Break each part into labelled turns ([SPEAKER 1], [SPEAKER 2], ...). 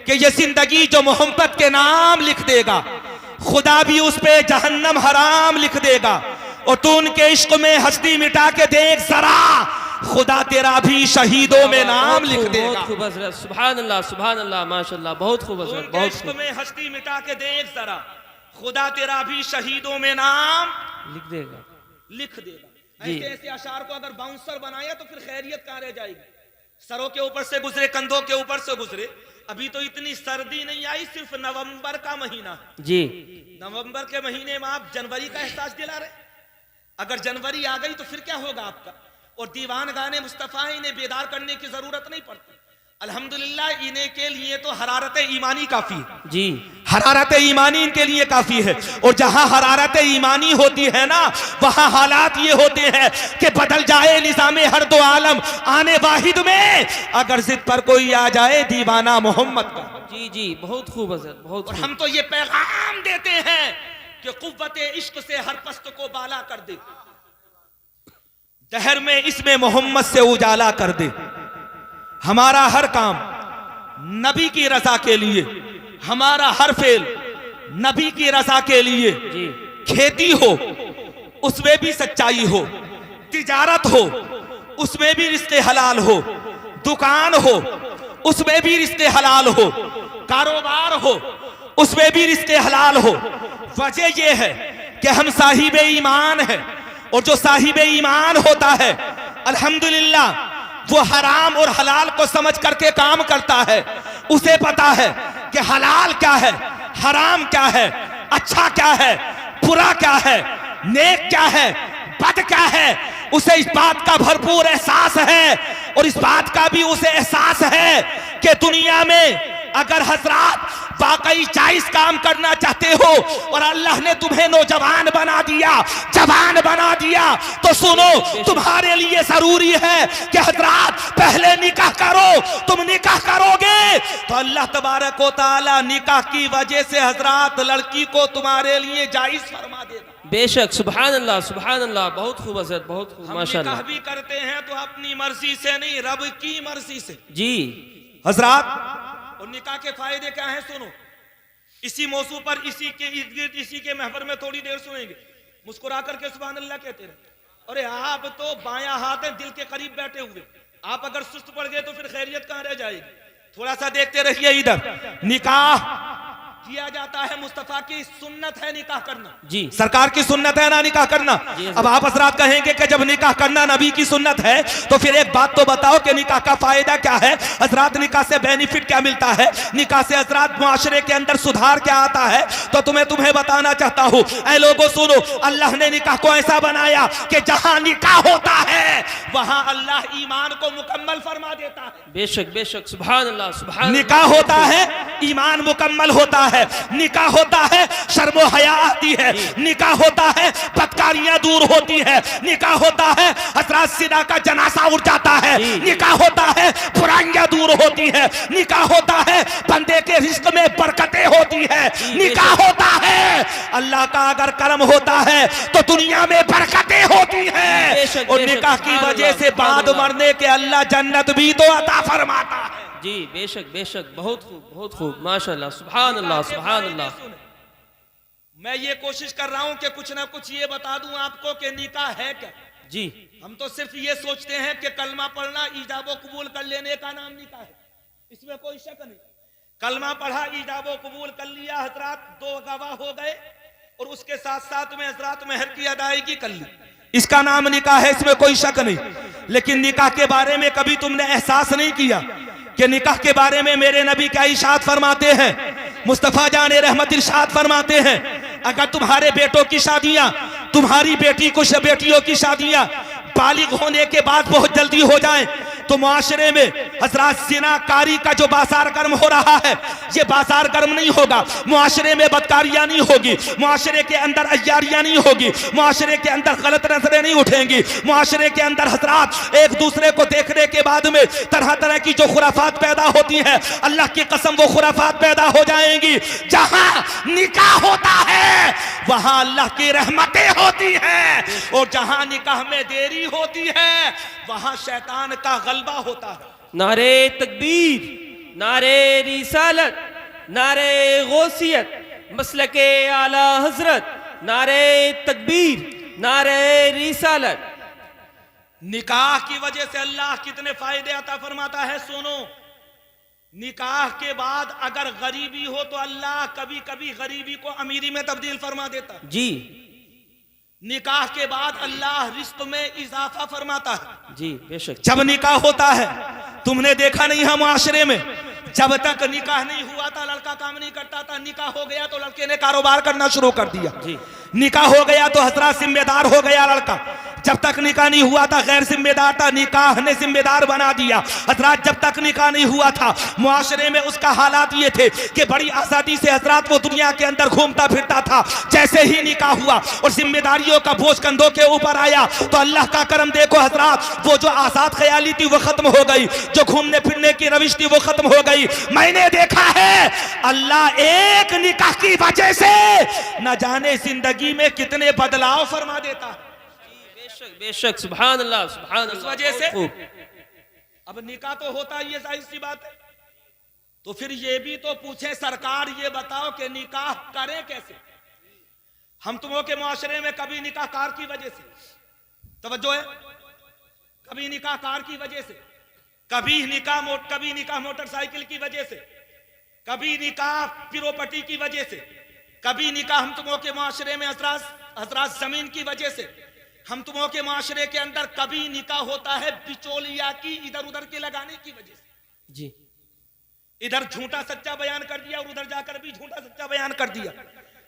[SPEAKER 1] कि ये जिंदगी जो मोहब्बत के नाम लिख देगा, खुदा भी उस पे जहन्नम हराम लिख देगा। और तू उनके इश्क में हस्ती मिटा के देख जरा, खुदा तेरा भी शहीदों में नाम लिख देगा।
[SPEAKER 2] बहुत खूब हज़रत, सुभान अल्लाह, सुभान अल्लाह, माशाअल्लाह, बहुत खूब हज़रत,
[SPEAKER 1] उनके
[SPEAKER 2] बहुत
[SPEAKER 1] इश्क
[SPEAKER 2] खूब।
[SPEAKER 1] में हस्ती मिटा के देख जरा, खुदा तेरा भी शहीदों में नाम
[SPEAKER 2] लिख देगा,
[SPEAKER 1] लिख देगा।
[SPEAKER 2] जी।
[SPEAKER 1] ऐसे ऐसे अशार को अगर बाउंसर बनाया तो फिर खैरियत कहां रह जाएगी। सरों के ऊपर से गुजरे, कंधों के ऊपर से गुजरे। अभी तो इतनी सर्दी नहीं आई, सिर्फ नवंबर का महीना है।
[SPEAKER 2] जी।
[SPEAKER 1] नवंबर के महीने में आप जनवरी का एहसास दिला रहे। अगर जनवरी आ गई तो फिर क्या होगा आपका। और दीवान गाने मुस्तफा, इन्हें बेदार करने की जरूरत नहीं पड़ती। अल्हम्दुलिल्लाह, इन्हें के लिए तो हरारत ईमानी काफी है।
[SPEAKER 2] जी,
[SPEAKER 1] हरारत ईमानी इनके लिए काफी है। और जहां हरारत ईमानी होती है ना, वहां हालात ये होते हैं कि बदल जाए निज़ामे हर दो आलम आने वाहिद में, अगर जिद पर कोई आ जाए दीवाना मोहम्मद का।
[SPEAKER 2] जी, जी, बहुत खूब हज़रत, बहुत
[SPEAKER 1] और
[SPEAKER 2] खूब।
[SPEAKER 1] हम तो ये पैगाम देते हैं कि कुव्वत इश्क से हर पस्त को बाला कर दे, दहर में इसमें मोहम्मद से उजाला कर दे। हमारा हर काम नबी की रजा के लिए, हमारा हर फेल नबी की रजा के लिए।
[SPEAKER 2] जी,
[SPEAKER 1] खेती हो उसमें भी सच्चाई हो, तिजारत हो उसमें भी रिश्ते हलाल हो, दुकान हो उसमें भी रिश्ते हलाल हो, कारोबार हो उसमें भी रिश्ते हलाल हो। वजह यह है कि हम साहिब ईमान हैं। और जो साहिब ईमान होता है, अल्हम्दुलिल्लाह, वो हराम और हलाल को समझ करके काम करता है। उसे पता है कि हलाल क्या है, हराम क्या है, अच्छा क्या है, बुरा क्या है, नेक क्या है, बद क्या है। उसे इस बात का भरपूर एहसास है। और इस बात का भी उसे एहसास है कि दुनिया में अगर हजरात वाकई जायज काम करना चाहते हो और अल्लाह ने तुम्हें नौजवान बना दिया, जवान बना दिया, तो सुनो, तुम्हारे लिए जरूरी है कि हजरात पहले निकाह करो। तुम निकाह करोगे तो अल्लाह तबारक व तआला निकाह की वजह से हजरात लड़की को तुम्हारे लिए जायज फरमा देगा।
[SPEAKER 2] बेशक, सुभान अल्लाह, सुभान अल्लाह, बहुत खूब हज़रत, बहुत खूब,
[SPEAKER 1] हम
[SPEAKER 2] माशाअल्लाह।
[SPEAKER 1] निकाह भी करते हैं तो अपनी मर्जी से नहीं, रब की मर्जी से।
[SPEAKER 2] जी
[SPEAKER 1] हजरात, और निकाह के फायदे क्या हैं सुनो। इसी मौजू पर इसी के इर्द गिर्द इसी के महवर में थोड़ी देर सुनेंगे। मुस्कुरा करके सुभान अल्लाह कहते रहे। अरे आप तो बायां हाथ है दिल के करीब बैठे हुए, आप अगर सुस्त पड़ गए तो फिर खैरियत कहां रह जाएगी। थोड़ा सा देखते रहिए इधर। निकाह किया जाता है, मुस्तफा की सुन्नत है निकाह करना।
[SPEAKER 2] जी,
[SPEAKER 1] सरकार की सुन्नत है ना निकाह करना। अब आप हजरात कहेंगे कि जब निकाह करना नबी की सुन्नत है तो फिर एक बात तो बताओ कि निकाह का फायदा क्या है। हजरात, निकाह से बेनिफिट क्या मिलता है, निकाह से हजरात मुआशरे के अंदर सुधार क्या आता है, तो तुम्हें बताना चाहता हूं। ऐ लोगों सुनो, अल्लाह ने निकाह को ऐसा बनाया कि जहां निकाह होता है वहां अल्लाह ईमान को मुकम्मल फरमा देता है।
[SPEAKER 2] बेशक, बेशक, सुभान अल्लाह, सुभान।
[SPEAKER 1] निकाह होता है ईमान मुकम्मल होता है, निकाह होता है शर्मो हया आती है, निकाह होता है बदकारियां दूर होती है, निकाह होता है हजरात सिदा का जनासा उड़ जाता है, निकाह होता है बुराइयां दूर होती है, निकाह होता है बंदे के रिस्क में बरकतें होती है, निकाह होता है अल्लाह का अगर करम होता है तो दुनिया में बरकतें होती है। और निकाह की वजह से बाद मरने के अल्लाह जन्नत भी तो अता फरमाता है।
[SPEAKER 2] जी, बेशक, बेशक, बहुत खूब, बहुत खूब, माशाअल्लाह, सुभान अल्लाह, सुभान अल्लाह।
[SPEAKER 1] मैं ये कोशिश कर रहा हूं कि कुछ ना कुछ ये बता दूं आपको कि निकाह है क्या।
[SPEAKER 2] जी,
[SPEAKER 1] हम तो सिर्फ ये सोचते हैं कि कलमा पढ़ना ईजाबो कबूल कर लेने का नाम निकाह है, इसमें कोई शक नहीं। कलमा पढ़ा, ईजाबो कबूल कर लिया, हजरात दो गवाह हो गए और उसके साथ साथ में हजरात मेहर की अदायगी कर ली, इसका नाम निकाह है, इसमें कोई शक नहीं। लेकिन निकाह के बारे में कभी तुमने एहसास नहीं किया कि निकाह के बारे में मेरे नबी क्या इरशाद फरमाते हैं। मुस्तफा जाने रहमत इरशाद फरमाते हैं, अगर तुम्हारे बेटों की शादियां, तुम्हारी बेटी कुछ बेटियों की शादियां बालिग होने के बाद बहुत जल्दी हो जाएं तो मुआशरे में हजरात जिनाकारी का जो बाजार गर्म हो रहा है, ये बाजार गर्म नहीं होगा। मुआशरे में बदकारियां नहीं होगी, मुआशरे के अंदर अय्यारियां नहीं होगी, मुआशरे के अंदर गलत नजरें नहीं उठेंगी, मुआशरे के अंदर हजरात एक दूसरे को देखने के बाद में तरह तरह की जो खुराफात पैदा होती है, अल्लाह की कसम वो खुराफात पैदा हो जाएंगी। जहां निकाह होता है वहां अल्लाह की रहमतें होती है, और जहां निकाह में देरी होती है वहां शैतान का गलबा होता है।
[SPEAKER 2] नारे तकबीर, नारे रिसालत, नारे गौसियत, मसलके आला हजरत, नारे तकबीर, नारे रिसालत।
[SPEAKER 1] निकाह की वजह से अल्लाह कितने फायदे अता फरमाता है, सुनो। निकाह के बाद अगर गरीबी हो तो अल्लाह कभी कभी गरीबी को अमीरी में तब्दील फरमा देता है।
[SPEAKER 2] जी
[SPEAKER 1] निकाह के बाद अल्लाह रिस्क में इजाफा फरमाता है।
[SPEAKER 2] जी बेशक।
[SPEAKER 1] जब निकाह होता है, तुमने देखा नहीं है मुआशरे में, जब तक निकाह नहीं हुआ था लड़का काम नहीं करता था, निकाह हो गया तो लड़के ने कारोबार करना शुरू कर दिया।
[SPEAKER 2] जी।
[SPEAKER 1] निकाह हो गया तो हजरात जिम्मेदार हो गया लड़का। जब तक निकाह नहीं हुआ था गैर जिम्मेदार था, निकाह ने जिम्मेदार बना दिया। हजरात जब तक निकाह नहीं हुआ था मुआशरे में उसका हालात ये थे कि बड़ी आजादी से हजरात वो दुनिया के अंदर घूमता फिरता था। जैसे ही निकाह हुआ और जिम्मेदारियों का बोझ कंधों के ऊपर आया तो अल्लाह का करम देखो हजरात, वो जो आजाद ख्याली थी वो खत्म हो गई, जो घूमने फिरने की रविश थी वो खत्म हो गई। मैंने देखा है अल्लाह एक निकाह की वजह से न जाने जिंदगी में कितने बदलाव फरमा देता है।
[SPEAKER 2] बेशक बेशक, सुभान अल्लाह सुभान
[SPEAKER 1] इस
[SPEAKER 2] अल्लाह।
[SPEAKER 1] वजह से
[SPEAKER 2] खूब।
[SPEAKER 1] अब निकाह तो होता ही है, जाहिर सी बात है। तो फिर ये भी तो पूछे सरकार, ये बताओ कि निकाह करें कैसे। हम तुमों के मुआशरे में कभी निकाह कार की वजह से, तवज्जो है, कभी निकाह कार की वजह से, कभी निकाह मोटरसाइकिल की वजह से, कभी निकाह प्रॉपर्टी की वजह से, कभी निकाह हम तुमों के मुआशरे में हजरात जमीन की वजह से, हम तुमों के माशरे के अंदर कभी निकाह होता है बिचौलिया की इधर उधर के लगाने की वजह से।
[SPEAKER 2] जी।
[SPEAKER 1] इधर झूठा सच्चा बयान कर दिया और उधर जाकर भी झूठा सच्चा बयान कर दिया।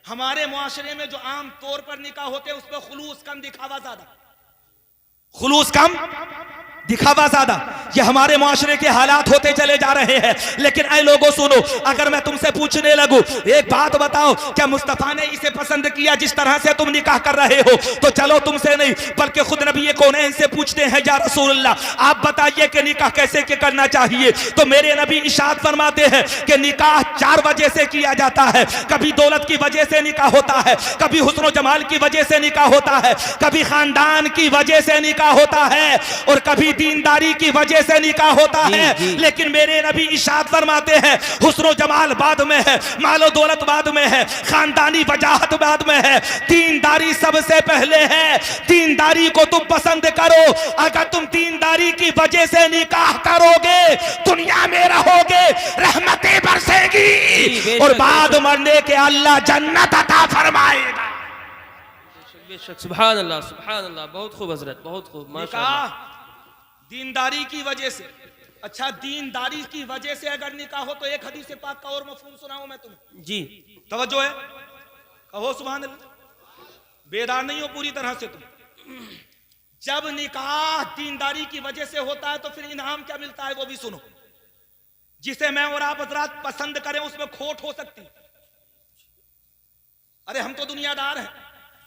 [SPEAKER 1] हमारे मुआशरे में जो आम तौर पर निकाह होते हैं उसमें खुलूस कम दिखावा ज्यादा, खुलूस कम दिखावा ज्यादा, ये हमारे मुआशरे के हालात होते चले जा रहे हैं। लेकिन ऐ लोगों सुनो, अगर मैं तुमसे पूछने लगूं एक बात बताओ, क्या मुस्तफा ने इसे पसंद किया जिस तरह से तुम निकाह कर रहे हो? तो चलो तुमसे नहीं बल्कि खुद नबी कौनैन से पूछते हैं, या रसूलल्लाह आप बताइए कि निकाह कैसे के करना चाहिए। तो मेरे नबी इरशाद फरमाते हैं कि निकाह 4 वजह से किया जाता है। कभी दौलत की वजह से निकाह होता है, कभी हुस्न जमाल की वजह से निकाह होता है, कभी खानदान की वजह से निकाह होता है और कभी दीनदारी की वजह से निकाह होता है। लेकिन मेरे नबी इरशाद फरमाते हैं हुस्न जमाल बाद में है, मालो दौलत बाद में है, खानदानी वजाहत बाद में है, दीनदारी सबसे पहले है। दीनदारी को तुम पसंद करो। अगर तुम दीनदारी की वजह से निकाह करोगे दुनिया में रहोगे, रहमतें बरसेगी और बाद मरने के अल्लाह जन्नत अता फरमाएगा।
[SPEAKER 2] बेशक, सुभान अल्लाह सुभान अल्लाह। बहुत खूब हजरत, बहुत खूब माशाअल्लाह।
[SPEAKER 1] दीनदारी की वजह से, अच्छा दीनदारी की वजह से अगर निकाह हो तो एक हदीस पाक का और मफहूम सुनाऊं मैं तुम्हें।
[SPEAKER 2] जी
[SPEAKER 1] तवज्जो है, कहो सुभान अल्लाह। बेदार नहीं हो पूरी तरह से तुम। जब निकाह दीनदारी की वजह से होता है तो फिर इनाम क्या मिलता है वो भी सुनो। जिसे मैं और आप हजरात पसंद करें उसमें खोट हो सकती। अरे हम तो दुनियादार हैं,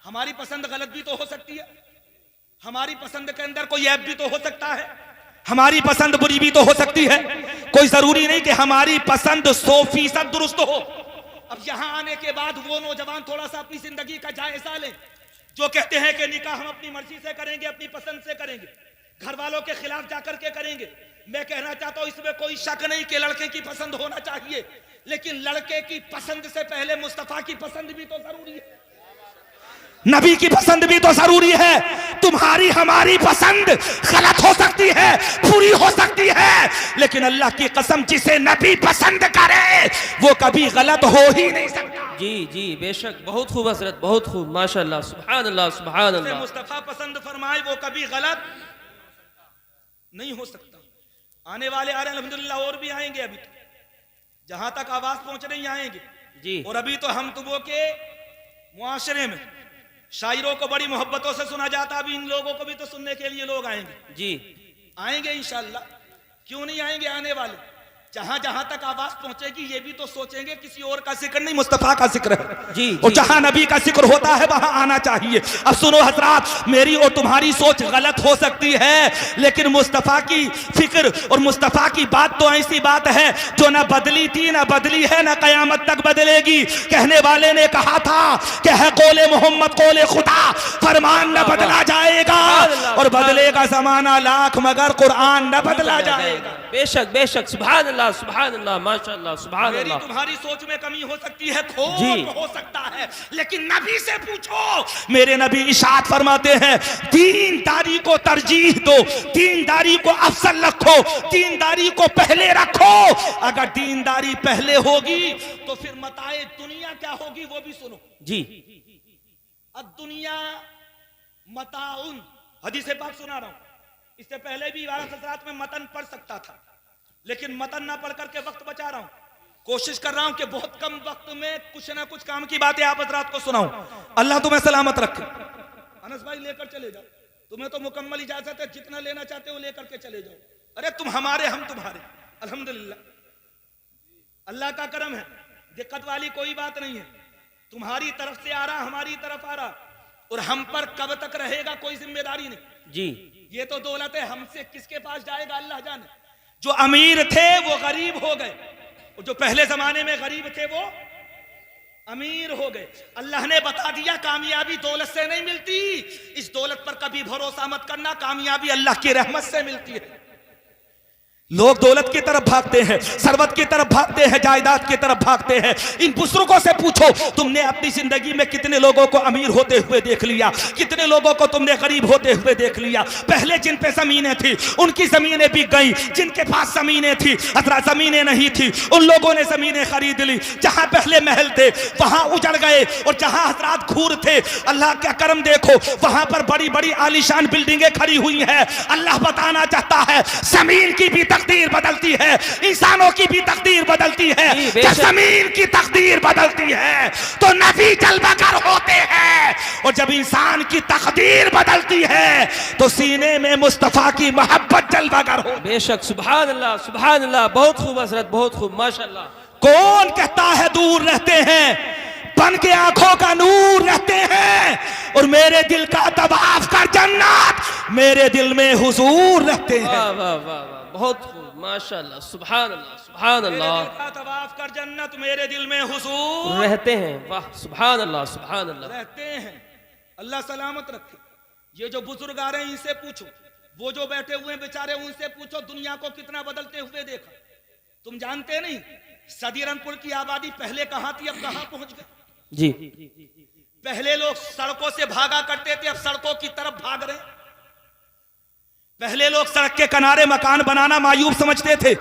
[SPEAKER 1] हमारी पसंद गलत भी तो हो सकती है, हमारी पसंद के अंदर कोई ऐब भी तो हो सकता है, हमारी पसंद बुरी भी तो हो सकती है। कोई जरूरी नहीं कि हमारी पसंद 100% दुरुस्त हो। अब यहां आने के बाद वो नौजवान थोड़ा सा अपनी जिंदगी का जायजा लें जो कहते हैं कि निकाह हम अपनी मर्जी से करेंगे, अपनी पसंद से करेंगे, घर वालों के खिलाफ जाकर के करेंगे। मैं कहना चाहता हूं इसमें कोई शक नहीं कि लड़के की पसंद होना चाहिए, लेकिन लड़के की पसंद से पहले मुस्तफा की पसंद भी तो जरूरी है, नबी की पसंद भी तो जरूरी है। तुम्हारी हमारी पसंद गलत हो सकती है, पूरी हो सकती है, लेकिन अल्लाह की कसम जिसे नबी पसंद करे वो कभी गलत हो ही नहीं सकता।
[SPEAKER 2] जी जी बेशक, बहुत खूब हजरत, बहुत खूब माशाअल्लाह सुभान अल्लाह सुभान
[SPEAKER 1] जिसे
[SPEAKER 2] अल्लाह।
[SPEAKER 1] मुस्तफा पसंद फरमाए वो कभी गलत नहीं हो सकता। आने वाले आ रहे हैं अल्हम्दुलिल्लाह, और भी आएंगे। अभी तो जहां तक आवाज पहुंच रही आएंगे
[SPEAKER 2] जी।
[SPEAKER 1] और अभी तो हम तुमों के मुआशरे में शायरों को बड़ी मोहब्बतों से सुना जाता, अभी इन लोगों को भी तो सुनने के लिए लोग आएंगे।
[SPEAKER 2] जी
[SPEAKER 1] आएंगे इंशाअल्लाह, क्यों नहीं आएंगे आने वाले। जहां जहां तक आवाज पहुंचेगी ये भी तो सोचेंगे किसी और का जिक्र नहीं, मुस्तफा का जिक्र है।
[SPEAKER 2] जी
[SPEAKER 1] और जहां नबी का जिक्र होता है वहां आना चाहिए। अब सुनो हजरात, मेरी और तुम्हारी सोच गलत हो सकती है, लेकिन मुस्तफा की फिक्र और मुस्तफा की बात तो ऐसी बात है जो ना बदली थी, ना बदली है, ना कयामत तक बदलेगी। कहने वाले ने कहा था कि है कौले मोहम्मद कौले खुदा, फरमान न बदला जाएगा और बदलेगा जमाना लाख मगर कुरान न बदला जाएगा।
[SPEAKER 2] बेशक बेशक, सुभान अल्लाह सुभान अल्लाह, माशाअल्लाह सुभान
[SPEAKER 1] मेरी
[SPEAKER 2] अल्लाह।
[SPEAKER 1] तुम्हारी सोच में कमी हो सकती है, खोट
[SPEAKER 2] जी।
[SPEAKER 1] हो सकता है, लेकिन नबी से पूछो। मेरे नबी इरशाद फरमाते हैं, दीनदारी को तरजीह दो, दीनदारी को अफसल रखो, दीनदारी को पहले रखो। अगर दीनदारी पहले होगी तो फिर मताए दुनिया क्या होगी वो भी सुनो।
[SPEAKER 2] जी
[SPEAKER 1] अब दुनिया मताउन, हदीस पाक सुना रहा हूं। इससे पहले भी इबारत हज़रात में मतन पढ़ सकता था, लेकिन मतन ना पढ़ करके वक्त बचा रहा हूं। कोशिश कर रहा हूं कि बहुत कम वक्त में कुछ ना कुछ काम की बातें आप हज़रात को सुनाऊं। अल्लाह तुम्हें सलामत रखे। अनस भाई लेकर चले जाओ, तुम्हें तो मुकम्मल इजाजत है, जितना लेना चाहते हो लेकर के चले जाओ। अरे तुम हमारे हम तुम्हारे, अल्हम्दुलिल्लाह अल्लाह का करम है, दिक्कत वाली कोई बात नहीं है। तुम्हारी तरफ से आ रहा, हमारी तरफ आ रहा, और हम पर कब तक रहेगा कोई जिम्मेदारी नहीं।
[SPEAKER 2] जी
[SPEAKER 1] ये तो दौलत है, हमसे किसके पास जाएगा अल्लाह जाने। जो अमीर थे वो गरीब हो गए, और जो पहले जमाने में गरीब थे वो अमीर हो गए। अल्लाह ने बता दिया कामयाबी दौलत से नहीं मिलती, इस दौलत पर कभी भरोसा मत करना, कामयाबी अल्लाह की रहमत से मिलती है। लोग दौलत की तरफ भागते हैं, सरवत की तरफ भागते हैं, जायदाद की तरफ भागते हैं। इन बुजुर्गों से पूछो, तुमने अपनी जिंदगी में कितने लोगों को अमीर होते हुए देख लिया, कितने लोगों को तुमने गरीब होते हुए देख लिया। पहले जिन पे जमीनें थी उनकी जमीनें बिक गई, जिनके पास जमीनें थी हजरत जमीनें नहीं थी, उन लोगों ने जमीनें खरीद ली। जहां पहले महल थे वहां उजड़ गए, और जहां हजरत खूर थे, अल्लाह का करम देखो वहां पर बड़ी बड़ी आलीशान बिल्डिंगें खड़ी हुई हैं। अल्लाह बताना चाहता है जमीन की भी तकदीर बदलती है, इंसानों की भी तकदीर बदलती है। जब जमीन की तकदीर बदलती है तो नबी जलवागर होते हैं, और जब इंसान की तकदीर बदलती है तो सीने में मुस्तफा की मोहब्बत जलवागर हो।
[SPEAKER 2] बेशक, सुभान अल्लाह सुभान अल्लाह, बहुत खूब हजरत, बहुत खूब, माशाअल्लाह।
[SPEAKER 1] कौन कहता है दूर रहते हैं, बन के आंखों का नूर रहते हैं, और मेरे दिल का तवाफ कर जन्नत, मेरे दिल में हुजूर रहते हैं।
[SPEAKER 2] वाह वाह वाह वाह, बहुत खूब, माशाअल्लाह सुभान अल्लाह सुभान अल्लाह।
[SPEAKER 1] मेरे दिल का तवाफ कर जन्नत, मेरे दिल में हुजूर
[SPEAKER 2] रहते हैं, वाह सुभान अल्लाह सुभान अल्लाह।
[SPEAKER 1] रहते हैं। अल्लाह सलामत रखे। ये जो बुजुर्ग आ रहे हैं इनसे पूछो, वो जो बैठे हुए हैं बेचारे उनसे पूछो, दुनिया को कितना बदलते हुए देखा। तुम जानते नहीं सदीरनपुर की आबादी पहले कहां थी, अब कहां पहुंच गई।
[SPEAKER 2] जी
[SPEAKER 1] पहले लोग सड़कों से भागा करते थे, अब सड़कों की तरफ भाग रहे हैं। पहले लोग सड़क के किनारे मकान बनाना मायूब समझते थे,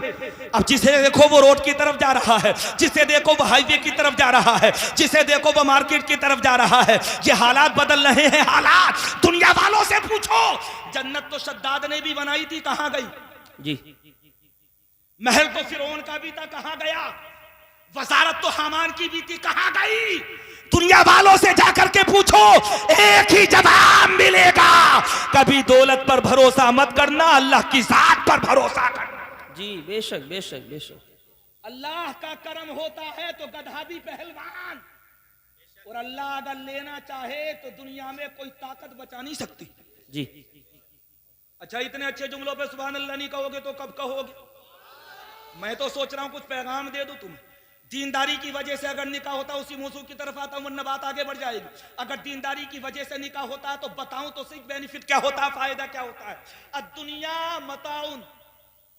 [SPEAKER 1] अब जिसे देखो वो रोड की तरफ जा रहा है, जिसे देखो वो हाईवे की तरफ जा रहा है, जिसे देखो वो मार्केट की तरफ जा रहा है। ये हालात बदल रहे हैं, हालात। दुनिया वालों से पूछो, जन्नत तो शद्दाद ने भी बनाई थी, कहां गई।
[SPEAKER 2] जी
[SPEAKER 1] महल तो फिरौन का भी था, कहां गया। वजारत तो हामान की भी थी, कहां गई। दुनिया वालों से जाकर के पूछो, एक ही जवाब मिलेगा, कभी दौलत पर भरोसा मत करना, अल्लाह की जात पर भरोसा करना।
[SPEAKER 2] जी बेशक बेशक बेशक।
[SPEAKER 1] अल्लाह का करम होता है तो गधा भी पहलवान, और अल्लाह अगर लेना चाहे तो दुनिया में कोई ताकत बचा नहीं सकती।
[SPEAKER 2] जी
[SPEAKER 1] अच्छा, इतने अच्छे जुमलों पे सुभान अल्लाह नहीं कहोगे तो कब कहोगे। मैं तो सोच रहा हूं कुछ पैगाम दे दूं तुम्हें। दीनदारी की वजह से अगर निकाह होता, उसी मौजू की तरफ आता हूं वरना बात आगे बढ़ जाएगी। अगर दीनदारी की वजह से निकाह होता है तो बताऊं तो सही बेनिफिट क्या होता है, फायदा क्या होता है। अद्दुनिया मताउन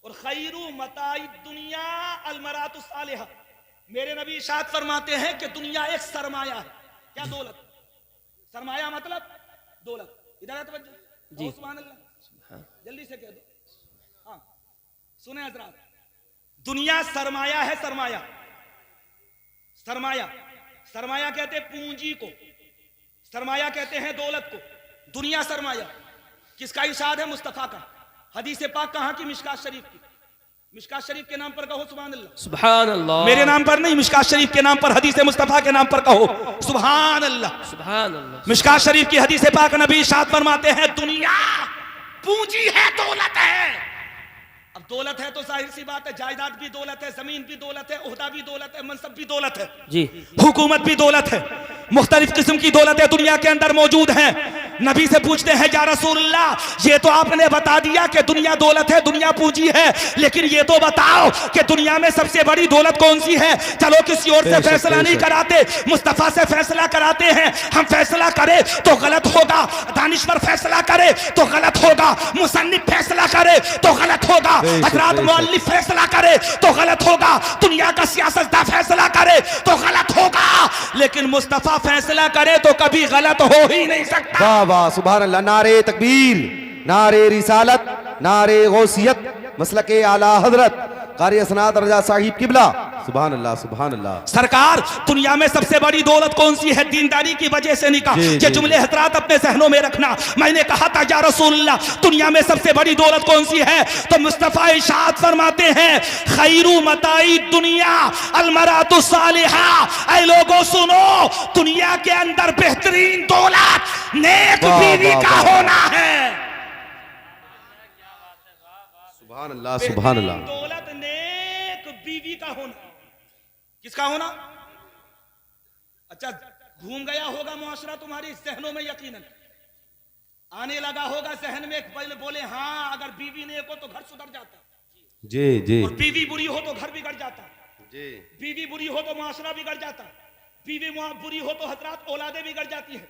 [SPEAKER 1] और खैरू मताई दुनिया अलमरातु सालिहा। मेरे नबी इरशाद फरमाते हैं कि दुनिया एक सरमाया है। क्या दौलत, सरमाया मतलब दौलत। इधर जी सुभान अल्लाह, जल्दी से कह दो। हाँ सुने हजरात, दुनिया सरमाया है। सरमाया सरमाया सरमाया कहते हैं पूंजी को, सरमाया कहते हैं दौलत को। दुनिया सरमाया। किसका इरशाद है? मुस्तफा का। हदीस पाक कहां की? मिशकात शरीफ की। मिशकात शरीफ के नाम पर कहो सुभान अल्लाह।
[SPEAKER 2] सुभान अल्लाह।
[SPEAKER 1] मेरे नाम पर नहीं, मिशकात शरीफ के नाम पर, हदीस मुस्तफा के नाम पर कहो सुभान अल्लाह।
[SPEAKER 2] सुभान अल्लाह।
[SPEAKER 1] मिशकात शरीफ की हदीस पाक नबी इरशाद फरमाते हैं दुनिया पूंजी है, दौलत है। अब दौलत है तो जाहिर सी बात है जायदाद भी दौलत है, जमीन भी दौलत है, ओहदा भी दौलत है, मनसब भी दौलत है,
[SPEAKER 2] जी
[SPEAKER 1] हुकूमत भी दौलत है, मुख्तलिफ किस्म की दौलतें दुनिया के अंदर मौजूद हैं। नबी से पूछते हैं या रसूलल्लाह, ये तो आपने बता दिया कि दुनिया दौलत है, दुनिया पूंजी है, लेकिन ये तो बताओ कि दुनिया में सबसे बड़ी दौलत कौन सी है। चलो किसी और से फैसला नहीं कराते, मुस्तफा से फैसला कराते हैं। हम फैसला करें तो गलत होगा, दानिश्वर फैसला करे तो गलत होगा, मुसन्निफ फैसला करे तो गलत होगा, हजरत मुअल्लिफ फैसला करे तो गलत होगा, दुनिया का सियासतदान फैसला करे तो गलत होगा, लेकिन मुस्तफा फैसला करे तो कभी गलत हो ही नहीं सकता।
[SPEAKER 3] वाह वाह सुभान अल्लाह। नारे तकबीर, नारे रिसालत, नारे गौसियत, मसलके आला हजरत कारी असनाद रजा साहिब किबला। सुभान अल्लाह सुभान अल्लाह।
[SPEAKER 1] सरकार, दुनिया में सबसे बड़ी दौलत कौन सी है? दीनदारी की वजह से निकाह। ये जुमले हजरात अपने जहनों में रखना। मैंने कहा था या रसूलल्लाह, दुनिया में सबसे बड़ी दौलत कौन सी है? तो मुस्तफा इरशाद फरमाते हैं खैरू मताई दुनिया अलमरातु सालिहा। ऐ लोगों सुनो, दुनिया के अंदर बेहतरीन दौलत नेक बीवी का होना है।
[SPEAKER 3] सुभान अल्लाह सुभान अल्लाह।
[SPEAKER 1] दौलत नेक बीवी का होना। किसका होना? अच्छा, घूम गया होगा मुआशरा तुम्हारी जहनों में, यकीनन आने लगा होगा जहन में, पहले बोले हाँ अगर बीवी नेक हो तो घर सुधर जाता,
[SPEAKER 3] जी जी,
[SPEAKER 1] और बीवी बुरी हो तो घर बिगड़ जाता,
[SPEAKER 3] जी
[SPEAKER 1] बीवी बुरी हो तो मुआशरा बिगड़ जाता, बीवी बुरी हो तो हजरात औलादे बिगड़ जाती है,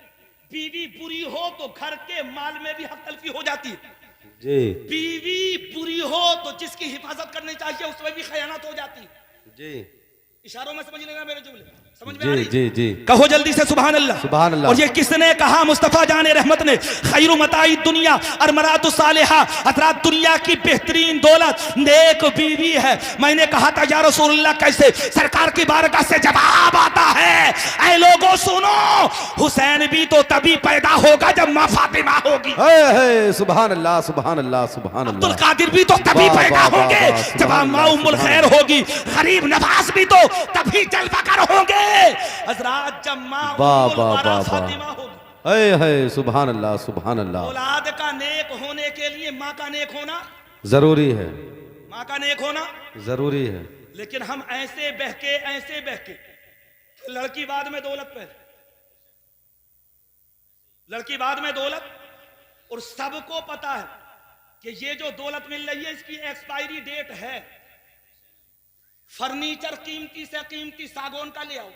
[SPEAKER 1] बीवी बुरी हो तो घर के माल में भी हक तलफी हो जाती है,
[SPEAKER 3] जी
[SPEAKER 1] बीवी बुरी हो तो जिसकी हिफाजत करनी चाहिए उसमें भी खयानत हो जाती है।
[SPEAKER 3] जी,
[SPEAKER 1] इशारों में समझ लेना मेरे जुमले, समझ में आ
[SPEAKER 3] जी
[SPEAKER 1] रही?
[SPEAKER 3] जी जी।
[SPEAKER 1] कहो जल्दी से सुभान अल्लाह
[SPEAKER 3] सुभान अल्लाह।
[SPEAKER 1] और ये किसने कहा? मुस्तफा जाने रहमत ने। खैरु मताई दुनिया और मरातु सालिहा, हजरात दुनिया की बेहतरीन दौलत नेक बीवी है। मैंने कहा था या रसूलल्लाह कैसे? सरकार की बारगाह से जवाब आता है ऐ लोगों सुनो, हुसैन भी तो तभी पैदा होगा जब मां फातिमा होगी,
[SPEAKER 3] सुभान अल्लाह सुभान अल्लाह सुभान
[SPEAKER 1] अब्दुल
[SPEAKER 3] अल्लाह।
[SPEAKER 1] कादिर भी तो तभी
[SPEAKER 3] वाह,
[SPEAKER 1] पैदा
[SPEAKER 3] वाह, वाह,
[SPEAKER 1] होंगे
[SPEAKER 3] वाह,
[SPEAKER 1] जब
[SPEAKER 3] सुभान
[SPEAKER 1] मां
[SPEAKER 3] अल्लाह,
[SPEAKER 1] उम्मुल
[SPEAKER 3] सुभान
[SPEAKER 1] खैर
[SPEAKER 3] अल्लाह।
[SPEAKER 1] होगी, गरीब नवाज भी तो तभी जलवागर होंगे हजरात जब मां
[SPEAKER 3] वाह,
[SPEAKER 1] उम्मुल
[SPEAKER 3] वाह,
[SPEAKER 1] वरा
[SPEAKER 3] वाह, वाह।
[SPEAKER 1] फातिमा होगी।
[SPEAKER 3] है सुभान अल्लाह सुभान अल्लाह।
[SPEAKER 1] औलाद का नेक होने के लिए माँ का नेक होना,
[SPEAKER 3] जरूरी है,
[SPEAKER 1] माँ का नेक होना
[SPEAKER 3] जरूरी है।
[SPEAKER 1] लेकिन हम ऐसे बहके लड़की बाद में दौलत पहले, लड़की बाद में दौलत, और सबको पता है कि ये जो दौलत मिल रही है इसकी एक्सपायरी डेट है। फर्नीचर कीमती से कीमती सागौन का ले आओ,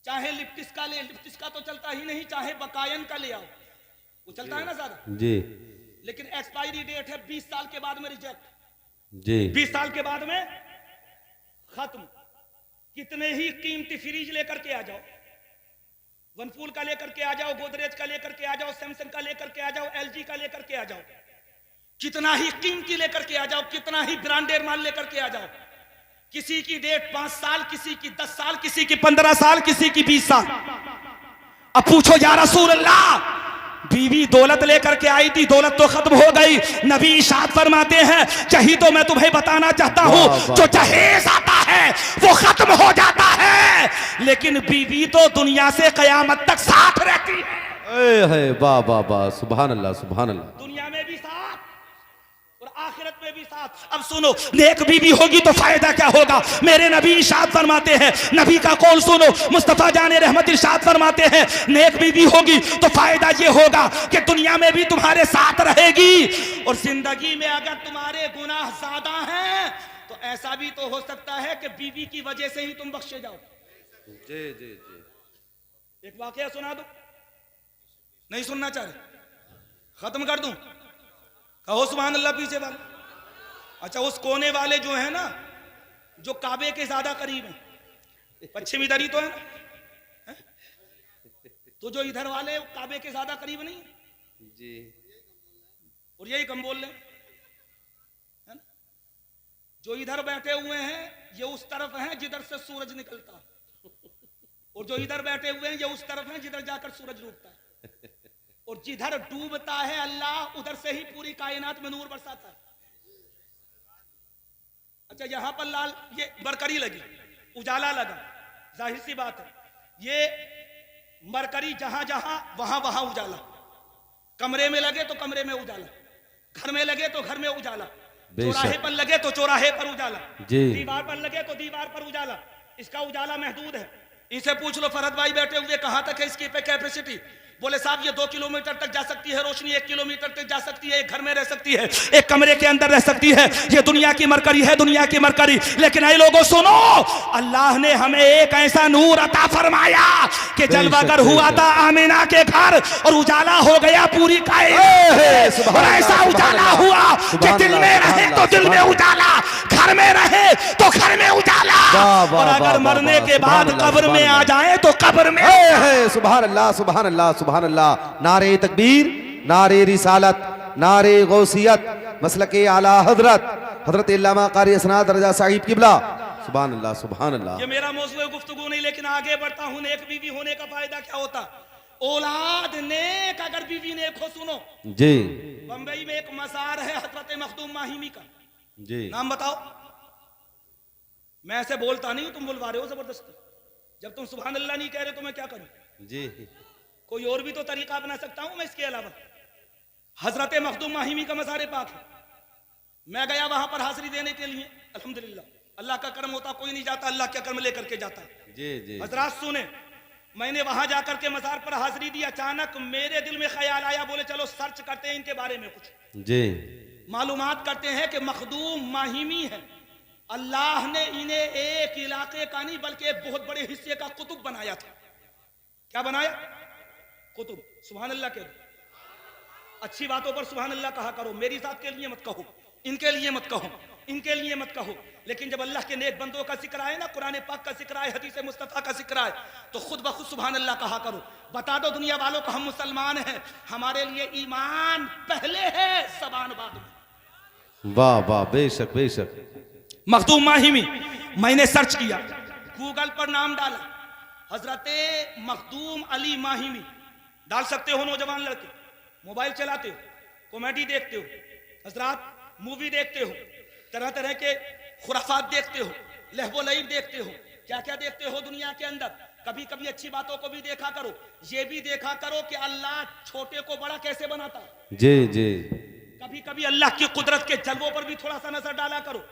[SPEAKER 1] चाहे लिप्टिस का ले, लिप्टिस का तो चलता ही नहीं, चाहे बकायन का ले आओ, वो चलता है ना ज्यादा,
[SPEAKER 3] जी
[SPEAKER 1] लेकिन एक्सपायरी डेट है 20 साल के बाद में रिजेक्ट,
[SPEAKER 3] जी
[SPEAKER 1] 20 साल के बाद में खत्म। कितने ही कीमती फ्रिज लेकर के आ जाओ, वनपूल का लेकर के आ जाओ, गोदरेज का लेकर के आ जाओ, सैमसंग का लेकर के आ जाओ, एलजी का लेकर के आ जाओ, कितना ही कीमती लेकर के आ जाओ, कितना ही ब्रांडेड माल लेकर के आ जाओ, किसी की डेट 5 साल, किसी की 10 साल, किसी की 15 साल, किसी की 20 साल। अब पूछो या रसूल अल्लाह, बीवी दौलत लेकर के आई थी, दौलत तो खत्म हो गई। नबी इरशाद फरमाते हैं यही तो मैं तुम्हें बताना चाहता हूं, जो जहेज आता है वो खत्म हो जाता है, लेकिन बीवी तो दुनिया से कयामत तक साथ रहती है।
[SPEAKER 3] वाह वाह वाह सुभान अल्लाह सुभान अल्लाह।
[SPEAKER 1] दुनिया में भी साथ और आखिरत में भी साथ। अब सुनो, नेक बीवी होगी तो फायदा क्या होगा? मेरे नबी इरशाद फरमाते हैं, नबी का कौल सुनो, मुस्तफा जाने रहमत इरशाद फरमाते हैं नेक बीवी होगी तो फायदा ये होगा कि दुनिया में भी तुम्हारे साथ रहेगी, और जिंदगी में अगर तुम्हारे गुनाह ज्यादा हैं तो ऐसा भी तो हो सकता है कि बीवी की वजह से ही तुम बख्शे जाओ।
[SPEAKER 3] जी जी जी।
[SPEAKER 1] एक वाकया सुना दो, नहीं सुनना चाह रहे? खत्म कर दूं? कहो सुभान अल्लाह पीछे वाले। अच्छा, उस कोने वाले जो है ना, जो काबे के ज्यादा करीब है, पश्चिम इधर ही तो है ना? है? तो जो इधर वाले काबे के ज्यादा करीब नहीं
[SPEAKER 3] जी,
[SPEAKER 1] और यही कम बोल रहे हैं, जो इधर बैठे हुए हैं ये उस तरफ हैं जिधर से सूरज निकलता है, और जो इधर बैठे हुए हैं ये उस तरफ हैं जिधर जाकर सूरज डूबता है, और जिधर डूबता है अल्लाह उधर से ही पूरी कायनात में नूर बरसाता है। अच्छा, यहां पर लाल ये मरकरी लगी, उजाला लगा, जाहिर सी बात है ये मरकरी जहां जहां वहां वहां उजाला, कमरे में लगे तो कमरे में उजाला, घर में लगे तो घर में उजाला, चौराहे पर लगे तो चौराहे पर उजाला, दीवार पर लगे तो दीवार पर उजाला। इसका उजाला महदूद है। इसे पूछ लो, फरहद भाई बैठे हुए, कहां तक है इसकी कैपेसिटी? बोले साहब ये 2 किलोमीटर तक जा सकती है रोशनी, 1 किलोमीटर तक जा सकती है, एक घर में रह सकती है, एक कमरे के अंदर रह सकती है, ये दुनिया की मरकरी है, दुनिया की मरकरी। लेकिन ऐ लोगों सुनो, अल्लाह ने हमें एक ऐसा नूर अता फरमाया कि जलवागर हुआ था आमिना के घर और उजाला हो गया पूरी कायनात। और ऐसा उजाला हुआ कि दिल में रहे तो दिल में उजाला, घर में रहे तो घर में उजाला, और अगर मरने के बाद कब्र में आ जाए तो कब्र में।
[SPEAKER 3] सुभान अल्लाह, सुभान अल्लाह, सुभान अल्लाह। नारे तकबीर, नारे रिसालत, नारे गौसियत, मसलके आला हजरत हजरत अल्लामा कारी असनाद रजा साहिब किबला। सुभान अल्लाह, सुभान अल्लाह।
[SPEAKER 1] ये मेरा मौजूद गुफ्तगू नहीं, लेकिन आगे बढ़ता हूं। नेक बीवी होने का फायदा क्या होता? औलाद नेक अगर बीवी नेक हो। सुनो
[SPEAKER 3] जी,
[SPEAKER 1] बंबई में एक मजार है हजरत मखदूम माहिमी का,
[SPEAKER 3] जी,
[SPEAKER 1] नाम बताओ। मैं ऐसे बोलता नहीं, तुम बुलवा रहे हो जबरदस्ती। जब तुम सुभान अल्लाह नहीं कह रहे तो मैं क्या करूं?
[SPEAKER 3] जी,
[SPEAKER 1] कोई और भी तो तरीका बना सकता हूं मैं इसके अलावा। हजरत मखदूम माहिमी का मज़ार पाक है, मैं गया वहां पर हाजिरी देने के लिए। अल्हम्दुलिल्लाह, अल्लाह का करम होता, कोई नहीं जाता, अल्लाह का करम लेकर के जाता है।
[SPEAKER 3] जी, जी,
[SPEAKER 1] हजरात सुने, मैंने वहां जाकर के मज़ार पर हाजिरी दी। अचानक मेरे दिल में ख्याल आया, बोले चलो सर्च करते हैं इनके बारे में, कुछ
[SPEAKER 3] जी,
[SPEAKER 1] मालूमात करते हैं कि मखदूम माहिमी है। अल्लाह ने इन्हें एक इलाके का नहीं बल्कि एक बहुत बड़े हिस्से का कुतुब बनाया था। क्या बनाया? कुतुब। सुभान अल्लाह के अच्छी बातों पर सुभान अल्लाह कहा करो। मेरी जात के लिए मत कहो, इनके लिए मत कहो, इनके लिए मत कहो। लेकिन जब अल्लाह के नेक बंदों का जिक्र आए ना, कुरान पाक का जिक्र आए, हदीस मुस्तफा का जिक्र आए, तो खुद ब खुद सुभान अल्लाह कहा करो। बता दो दुनिया वालों को हम मुसलमान हैं, हमारे लिए ईमान पहले है, ज़बान बाद में।
[SPEAKER 3] वाह वाह, बेशक बेशक।
[SPEAKER 1] मखदूम माहिमी मैंने सर्च किया, गूगल पर नाम डाला, हजरत मखदूम अली माहिमी डाल सकते हो। नौजवान लड़के मोबाइल चलाते हो, कॉमेडी देखते हो, हजरात मूवी देखते हो, तरह तरह के खुराफात देखते हो, लहबो लईब देखते हो, क्या क्या देखते हो दुनिया के अंदर। कभी कभी अच्छी बातों को भी देखा करो, ये भी देखा करो कि अल्लाह छोटे को बड़ा कैसे बनाता है।
[SPEAKER 3] जी, जी,
[SPEAKER 1] कभी कभी अल्लाह की कुदरत के जलवों पर भी थोड़ा सा नजर डाला करो।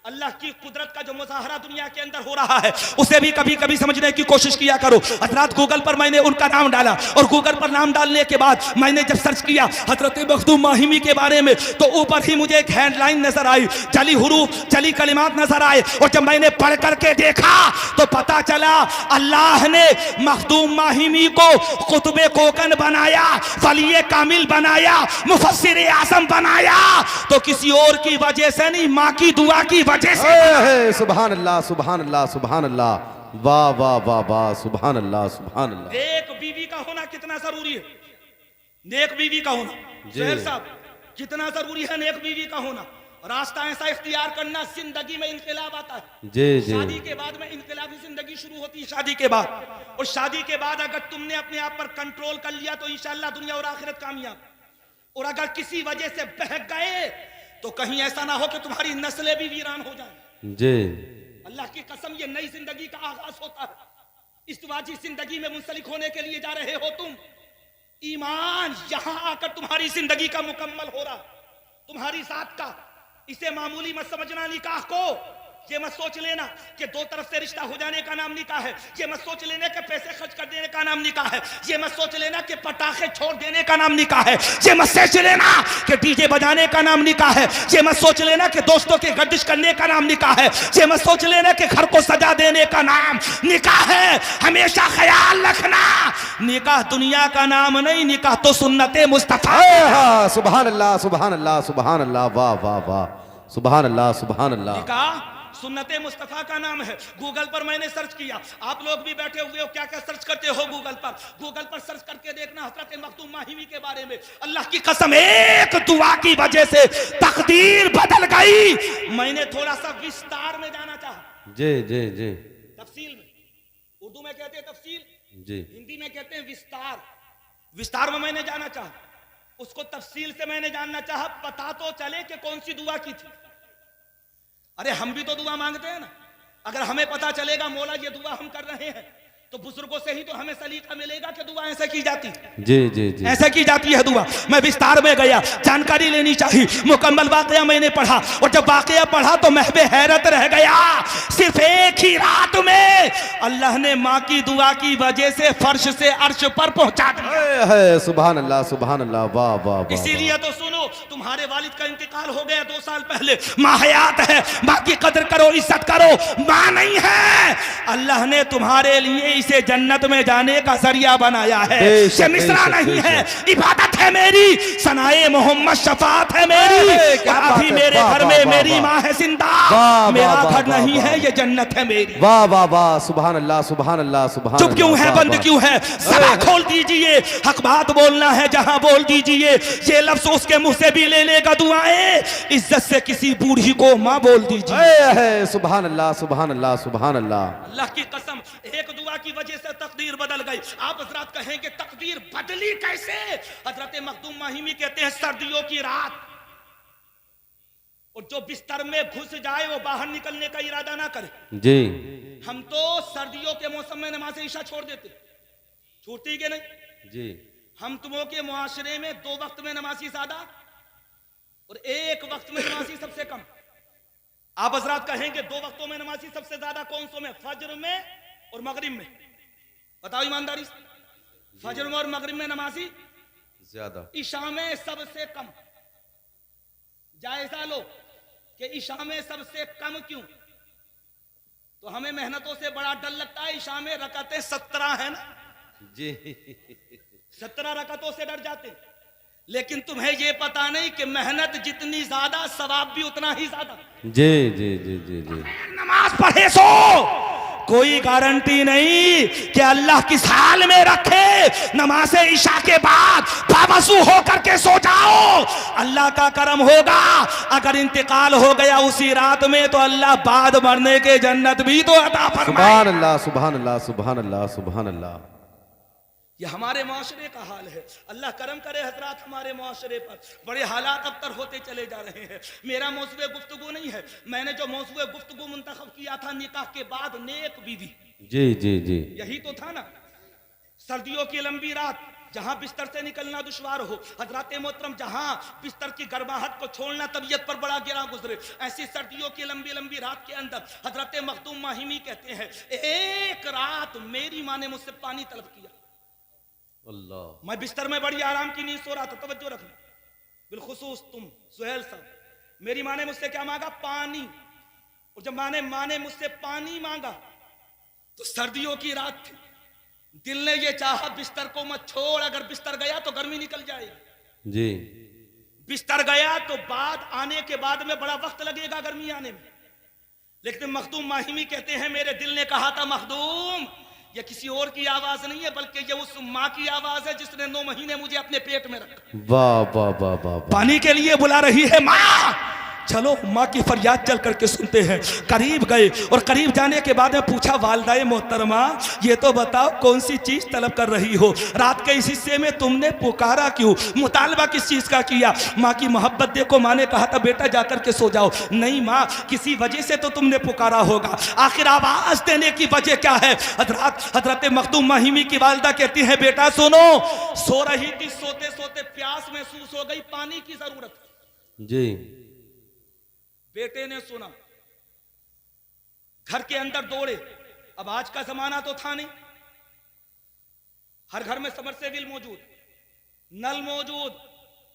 [SPEAKER 1] अल्लाह की कुदरत का जो मुजाहरा दुनिया के अंदर हो रहा है उसे भी कभी कभी समझने की कोशिश किया करो। हजरत गूगल पर मैंने उनका नाम डाला और गूगल पर नाम डालने के बाद मैंने जब सर्च किया हजरत मखदूम माहिमी के बारे में तो ऊपर ही मुझे एक हेडलाइन नजर आई, जली हुरूफ, जली कलिमात नजर आए। और जब मैंने पढ़ करके देखा तो पता चला अल्लाह ने मखदूम माहिमी को कुतुबे कोकन बनाया, वली कामिल बनाया, मुफस्सिर आज़म बनाया, तो किसी और की वजह से नहीं, माँ की दुआ की वजह से।
[SPEAKER 3] सुभान अल्लाह, सुभान अल्लाह, सुभान अल्लाह। वाह वाह वाह वाह, सुभान अल्लाह, सुभान अल्लाह।
[SPEAKER 1] नेक बीवी का होना कितना जरूरी है, नेक बीवी का होना सुहेल साहब कितना जरूरी है, नेक बीवी का होना। रास्ता ऐसा इख्तियार करना, जिंदगी में इनकलाब आता है।
[SPEAKER 3] जी, जी,
[SPEAKER 1] शादी के बाद में इनकलाबी जिंदगी शुरू होती है, शादी के बाद। और शादी के बाद अगर तुमने अपने आप पर कंट्रोल कर लिया तो इंशाअल्लाह दुनिया और आखिरत कामयाब। और अगर किसी वजह से बहक गए तो कहीं ऐसा ना हो कि तुम्हारी नस्लें भी वीरान हो जाएं।
[SPEAKER 3] जी,
[SPEAKER 1] अल्लाह की कसम, ये नई जिंदगी का आगाज होता है। इस वाजी जिंदगी में मुंसलिक होने के लिए जा रहे हो तुम। ईमान यहां आकर तुम्हारी जिंदगी का मुकम्मल हो रहा, तुम्हारी साथ का। इसे मामूली मत समझना निकाह को। ये मत सोच लेना कि 2 तरफ से रिश्ता हो जाने का नाम निकाह है। ये मत सोच लेना कि पैसे खर्च कर देने का नाम निकाह है। ये मत सोच लेना कि पटाखे छोड़ देने का नाम निकाह है। ये मत सोच लेना कि डीजे बजाने का नाम निकाह है। ये मत सोच लेना कि दोस्तों के गर्दिश करने का नाम निकाह है। ये मत सोच लेना कि घर को सजा देने का नाम निकाह है। हमेशा ख्याल रखना, निकाह दुनिया का नाम नहीं, निकाह तो सुन्नते मुस्तफा।
[SPEAKER 3] सुभान अल्लाह, सुभान अल्लाह, सुभान अल्लाह। वाह वाह वाह, सुभान अल्लाह, सुभान अल्लाह।
[SPEAKER 1] निकाह सुन्नते मुस्तफा का नाम है। गूगल पर मैंने सर्च किया, आप लोग भी बैठे हुए हो, क्या क्या सर्च करते हो गूगल पर? गूगल पर सर्च करके देखना हजरत मखदूम माहिमी के बारे में। अल्लाह की कसम, एक दुआ की वजह से तकदीर बदल गई। मैंने थोड़ा सा विस्तार में जाना चाहा।
[SPEAKER 3] जी, जी, जी,
[SPEAKER 1] तफसील में, उर्दू में कहते हैं तफसील,
[SPEAKER 3] जी,
[SPEAKER 1] हिंदी में कहते हैं विस्तार। विस्तार में मैंने जाना चाहा, उसको तफसील से मैंने जानना चाहा, पता तो चले कि कौन सी दुआ की थी। अरे हम भी तो दुआ मांगते हैं ना। अगर हमें पता चलेगा मौला ये दुआ हम कर रहे हैं तो बुजुर्गों से ही तो हमें सलीका मिलेगा कि दुआ ऐसे की जाती,
[SPEAKER 3] जी जी जी
[SPEAKER 1] ऐसे की जाती है दुआ। मैं विस्तार में गया, जानकारी लेनी चाहिए। मुकम्मल वाकया मैंने पढ़ा, और जब वाकया पढ़ा तो महबे हैरत रह गया। सिर्फ एक ही रात में अल्लाह ने माँ की दुआ की वजह से फर्श से अर्श पर पहुंचा दिया
[SPEAKER 3] है। सुभान अल्लाह, सुभान अल्लाह, वाह वाह वाह।
[SPEAKER 1] इसीलिए तो सुनो, तुम्हारे वालिद का इंतकाल हो गया 2 साल पहले, माँ हयात है, माँ की कदर करो, इज्जत करो। माँ नहीं है, अल्लाह ने तुम्हारे लिए इसे जन्नत में जाने का जरिया बनाया है। ये मिसरा नहीं है, इबादत है मेरी, सनाए मोहम्मद शफात है मेरी। अभी मेरे घर में मेरी माँ है जिंदा, मेरा घर नहीं है, ये जन्नत है मेरी।
[SPEAKER 3] वाह वाह वाह, सुभान अल्लाह, सुभान अल्लाह, सुभान।
[SPEAKER 1] चुप क्यों है, बंद क्यों है? ज़बान खोल दीजिए, हक बात बोलना है जहां बोल दीजिए। ये लफ्ज उसके मुंह से भी ले लेगा दुआएं, इज्जत से किसी बूढ़ी को माँ बोल दीजिए।
[SPEAKER 3] सुभान अल्लाह, सुभान अल्लाह, सुभान अल्लाह।
[SPEAKER 1] अल्लाह की कसम, एक दुआ की वजह से तकदीर बदल गई। आप हजरात कहेंगे तकदीर बदली कैसे? हजरत मखदूम माहिमी कहते हैं सर्दियों की रात, और जो बिस्तर में घुस जाए वो बाहर निकलने का इरादा ना करे।
[SPEAKER 3] जी
[SPEAKER 1] हम तो सर्दियों के मौसम में नमाज ईशा छोड़ देते, छूटती के नहीं
[SPEAKER 3] जी।
[SPEAKER 1] हम तुमों के मुआशरे में 2 वक्त में नमाजी ज्यादा और 1 वक्त में नमाजी सबसे कम। आप हजरात कहेंगे 2 वक्तों में नमाजी सबसे ज्यादा कौन सो में? फजर में और मगरिब में। बताओ ईमानदारी से, फजर में और मगरिब में नमाजी
[SPEAKER 3] ज्यादा,
[SPEAKER 1] ईशा में सबसे कम। जायजा लो कि ईशा में सबसे कम क्यों? तो हमें मेहनतों से बड़ा डर लगता है। ईशा में रकातें 17 है ना
[SPEAKER 3] जी।
[SPEAKER 1] 17 रकातों से डर जाते, लेकिन तुम्हें ये पता नहीं कि मेहनत जितनी ज्यादा सवाब भी उतना ही ज्यादा।
[SPEAKER 3] जी जी जी जी जी।
[SPEAKER 1] नमाज पढ़े सो कोई गारंटी नहीं कि अल्लाह किस हाल में रखे। नमाज ईशा के बाद बावसू होकर के सो जाओ, अल्लाह का करम होगा। अगर इंतकाल हो गया उसी रात में तो अल्लाह बाद मरने के जन्नत भी तो अता फरमाए।
[SPEAKER 3] सुभान अल्लाह, सुभान अल्लाह, सुभान अल्लाह, सुभान अल्लाह।
[SPEAKER 1] ये हमारे माशरे का हाल है। अल्लाह करम करे हजरात, हमारे माशरे पर बड़े हालात अबतर होते चले जा रहे हैं। मेरा मौजूद गुफ्तगू नहीं है, मैंने जो मौजूद गुफ्तगू मुंतखब किया था निकाह के बाद नेक बीवी,
[SPEAKER 3] जी जी जी।
[SPEAKER 1] यही तो था ना। सर्दियों की लंबी रात, जहां बिस्तर से निकलना दुश्वार हो, हजरात मोहतरम जहां बिस्तर की गर्माहट को छोड़ना तबीयत पर बड़ा गिरा गुजरे, ऐसी सर्दियों की लंबी लंबी रात के अंदर हजरत मखदूम माहिमी कहते हैं, एक रात मेरी माँ ने मुझसे पानी तलब किया।
[SPEAKER 3] अल्लाह।
[SPEAKER 1] मैं बिस्तर में बड़ी आराम की नींद सो रहा था, तवज्जो रखना, बिलखुसूस तुम सुहेल साहब। मेरी माँ ने मुझसे क्या मांगा? पानी। और जब माँ ने मुझसे पानी मांगा तो सर्दियों की रात थी, दिल ने ये चाहा बिस्तर को मत छोड़, अगर बिस्तर गया तो गर्मी निकल जाएगी।
[SPEAKER 3] जी।
[SPEAKER 1] बिस्तर गया तो बाद आने के बाद में बड़ा वक्त लगेगा गर्मी आने में। लेकिन मखदूम माहिमी कहते हैं मेरे दिल ने कहा था, मखदूम ये किसी और की आवाज नहीं है बल्कि ये उस माँ की आवाज है जिसने 9 महीने मुझे अपने पेट में रखा।
[SPEAKER 3] वाह वाह वाह वाह।
[SPEAKER 1] पानी के लिए बुला रही है माँ। चलो माँ की फरियाद चल करके सुनते हैं। करीब गए और करीब जाने के बाद में पूछा, वालदाए मोहतरमा ये तो बताओ कौन सी चीज तलब कर रही हो? रात के इस हिस्से में तुमने पुकारा क्यों? मुतालबा किस चीज का किया? माँ की मोहब्बत देखो। माँ ने कहा था बेटा जाकर के सो जाओ। नहीं माँ, किसी वजह से तो तुमने पुकारा होगा। आखिर आवाज देने की वजह क्या है? हजरत मखदूम माहिमी की वालदा कहती है, बेटा सुनो, सो रही थी, सोते सोते प्यास महसूस हो गई, पानी की जरूरत
[SPEAKER 3] जी।
[SPEAKER 1] बेटे ने सुना, घर के अंदर दौड़े। अब आज का जमाना तो था नहीं, हर घर में समरसेबिल मौजूद, नल मौजूद,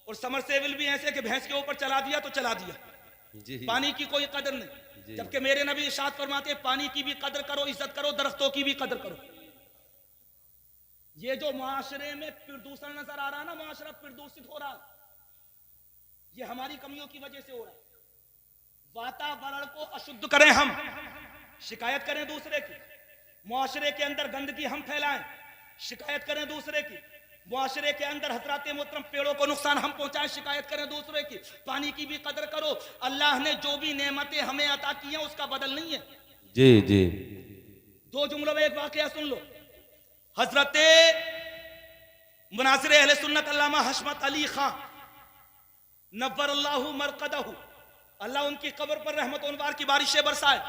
[SPEAKER 1] और समरसेबिल भी ऐसे कि भैंस के ऊपर चला दिया तो चला दिया
[SPEAKER 3] जी।
[SPEAKER 1] पानी की कोई कदर नहीं। जबकि मेरे नबी इरशाद फरमाते पानी की भी कदर करो, इज्जत करो, दरख्तों की भी कदर करो। ये जो माशरे में प्रदूषण नजर आ रहा है ना, माशरा प्रदूषित हो रहा, ये हमारी कमियों की वजह से हो रहा है। वातावरण को अशुद्ध करें हम, शिकायत करें दूसरे की। मुआशरे के अंदर गंदगी हम फैलाएं, शिकायत करें दूसरे की। मुआशरे के अंदर हजरात मोहतरम पेड़ों को नुकसान हम पहुंचाएं, शिकायत करें दूसरे की। पानी की भी कदर करो। अल्लाह ने जो भी नेमतें हमें अता की हैं उसका बदल नहीं है। जी जी। 2 जुमलों में एक वाकया सुन लो। हजरत मुनासिर अहले सुन्नत अल्लामा हशमत अली खां नव्वर अल्लाहु मरकदहु, अल्लाह उनकी कब्र पर रहमत और अनवार की बारिशें बरसाए।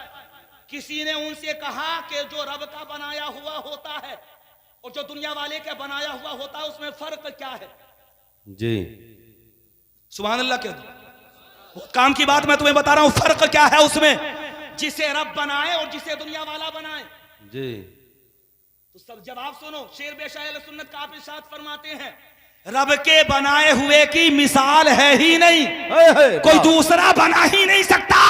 [SPEAKER 1] किसी ने उनसे कहा कि जो रब का बनाया हुआ होता है और जो दुनिया वाले का बनाया हुआ होता है उसमें फर्क क्या है?
[SPEAKER 3] जी
[SPEAKER 1] सुभान अल्लाह कह दो। काम की बात मैं तुम्हें बता रहा हूं, फर्क क्या है उसमें, जिसे रब बनाए और जिसे दुनिया वाला बनाए।
[SPEAKER 3] जी
[SPEAKER 1] तो सब जवाब सुनो। शेर बेशा अहले सुन्नत का आप इरशाद फरमाते हैं, रब के बनाए हुए की मिसाल है ही नहीं, कोई दूसरा बना ही नहीं सकता,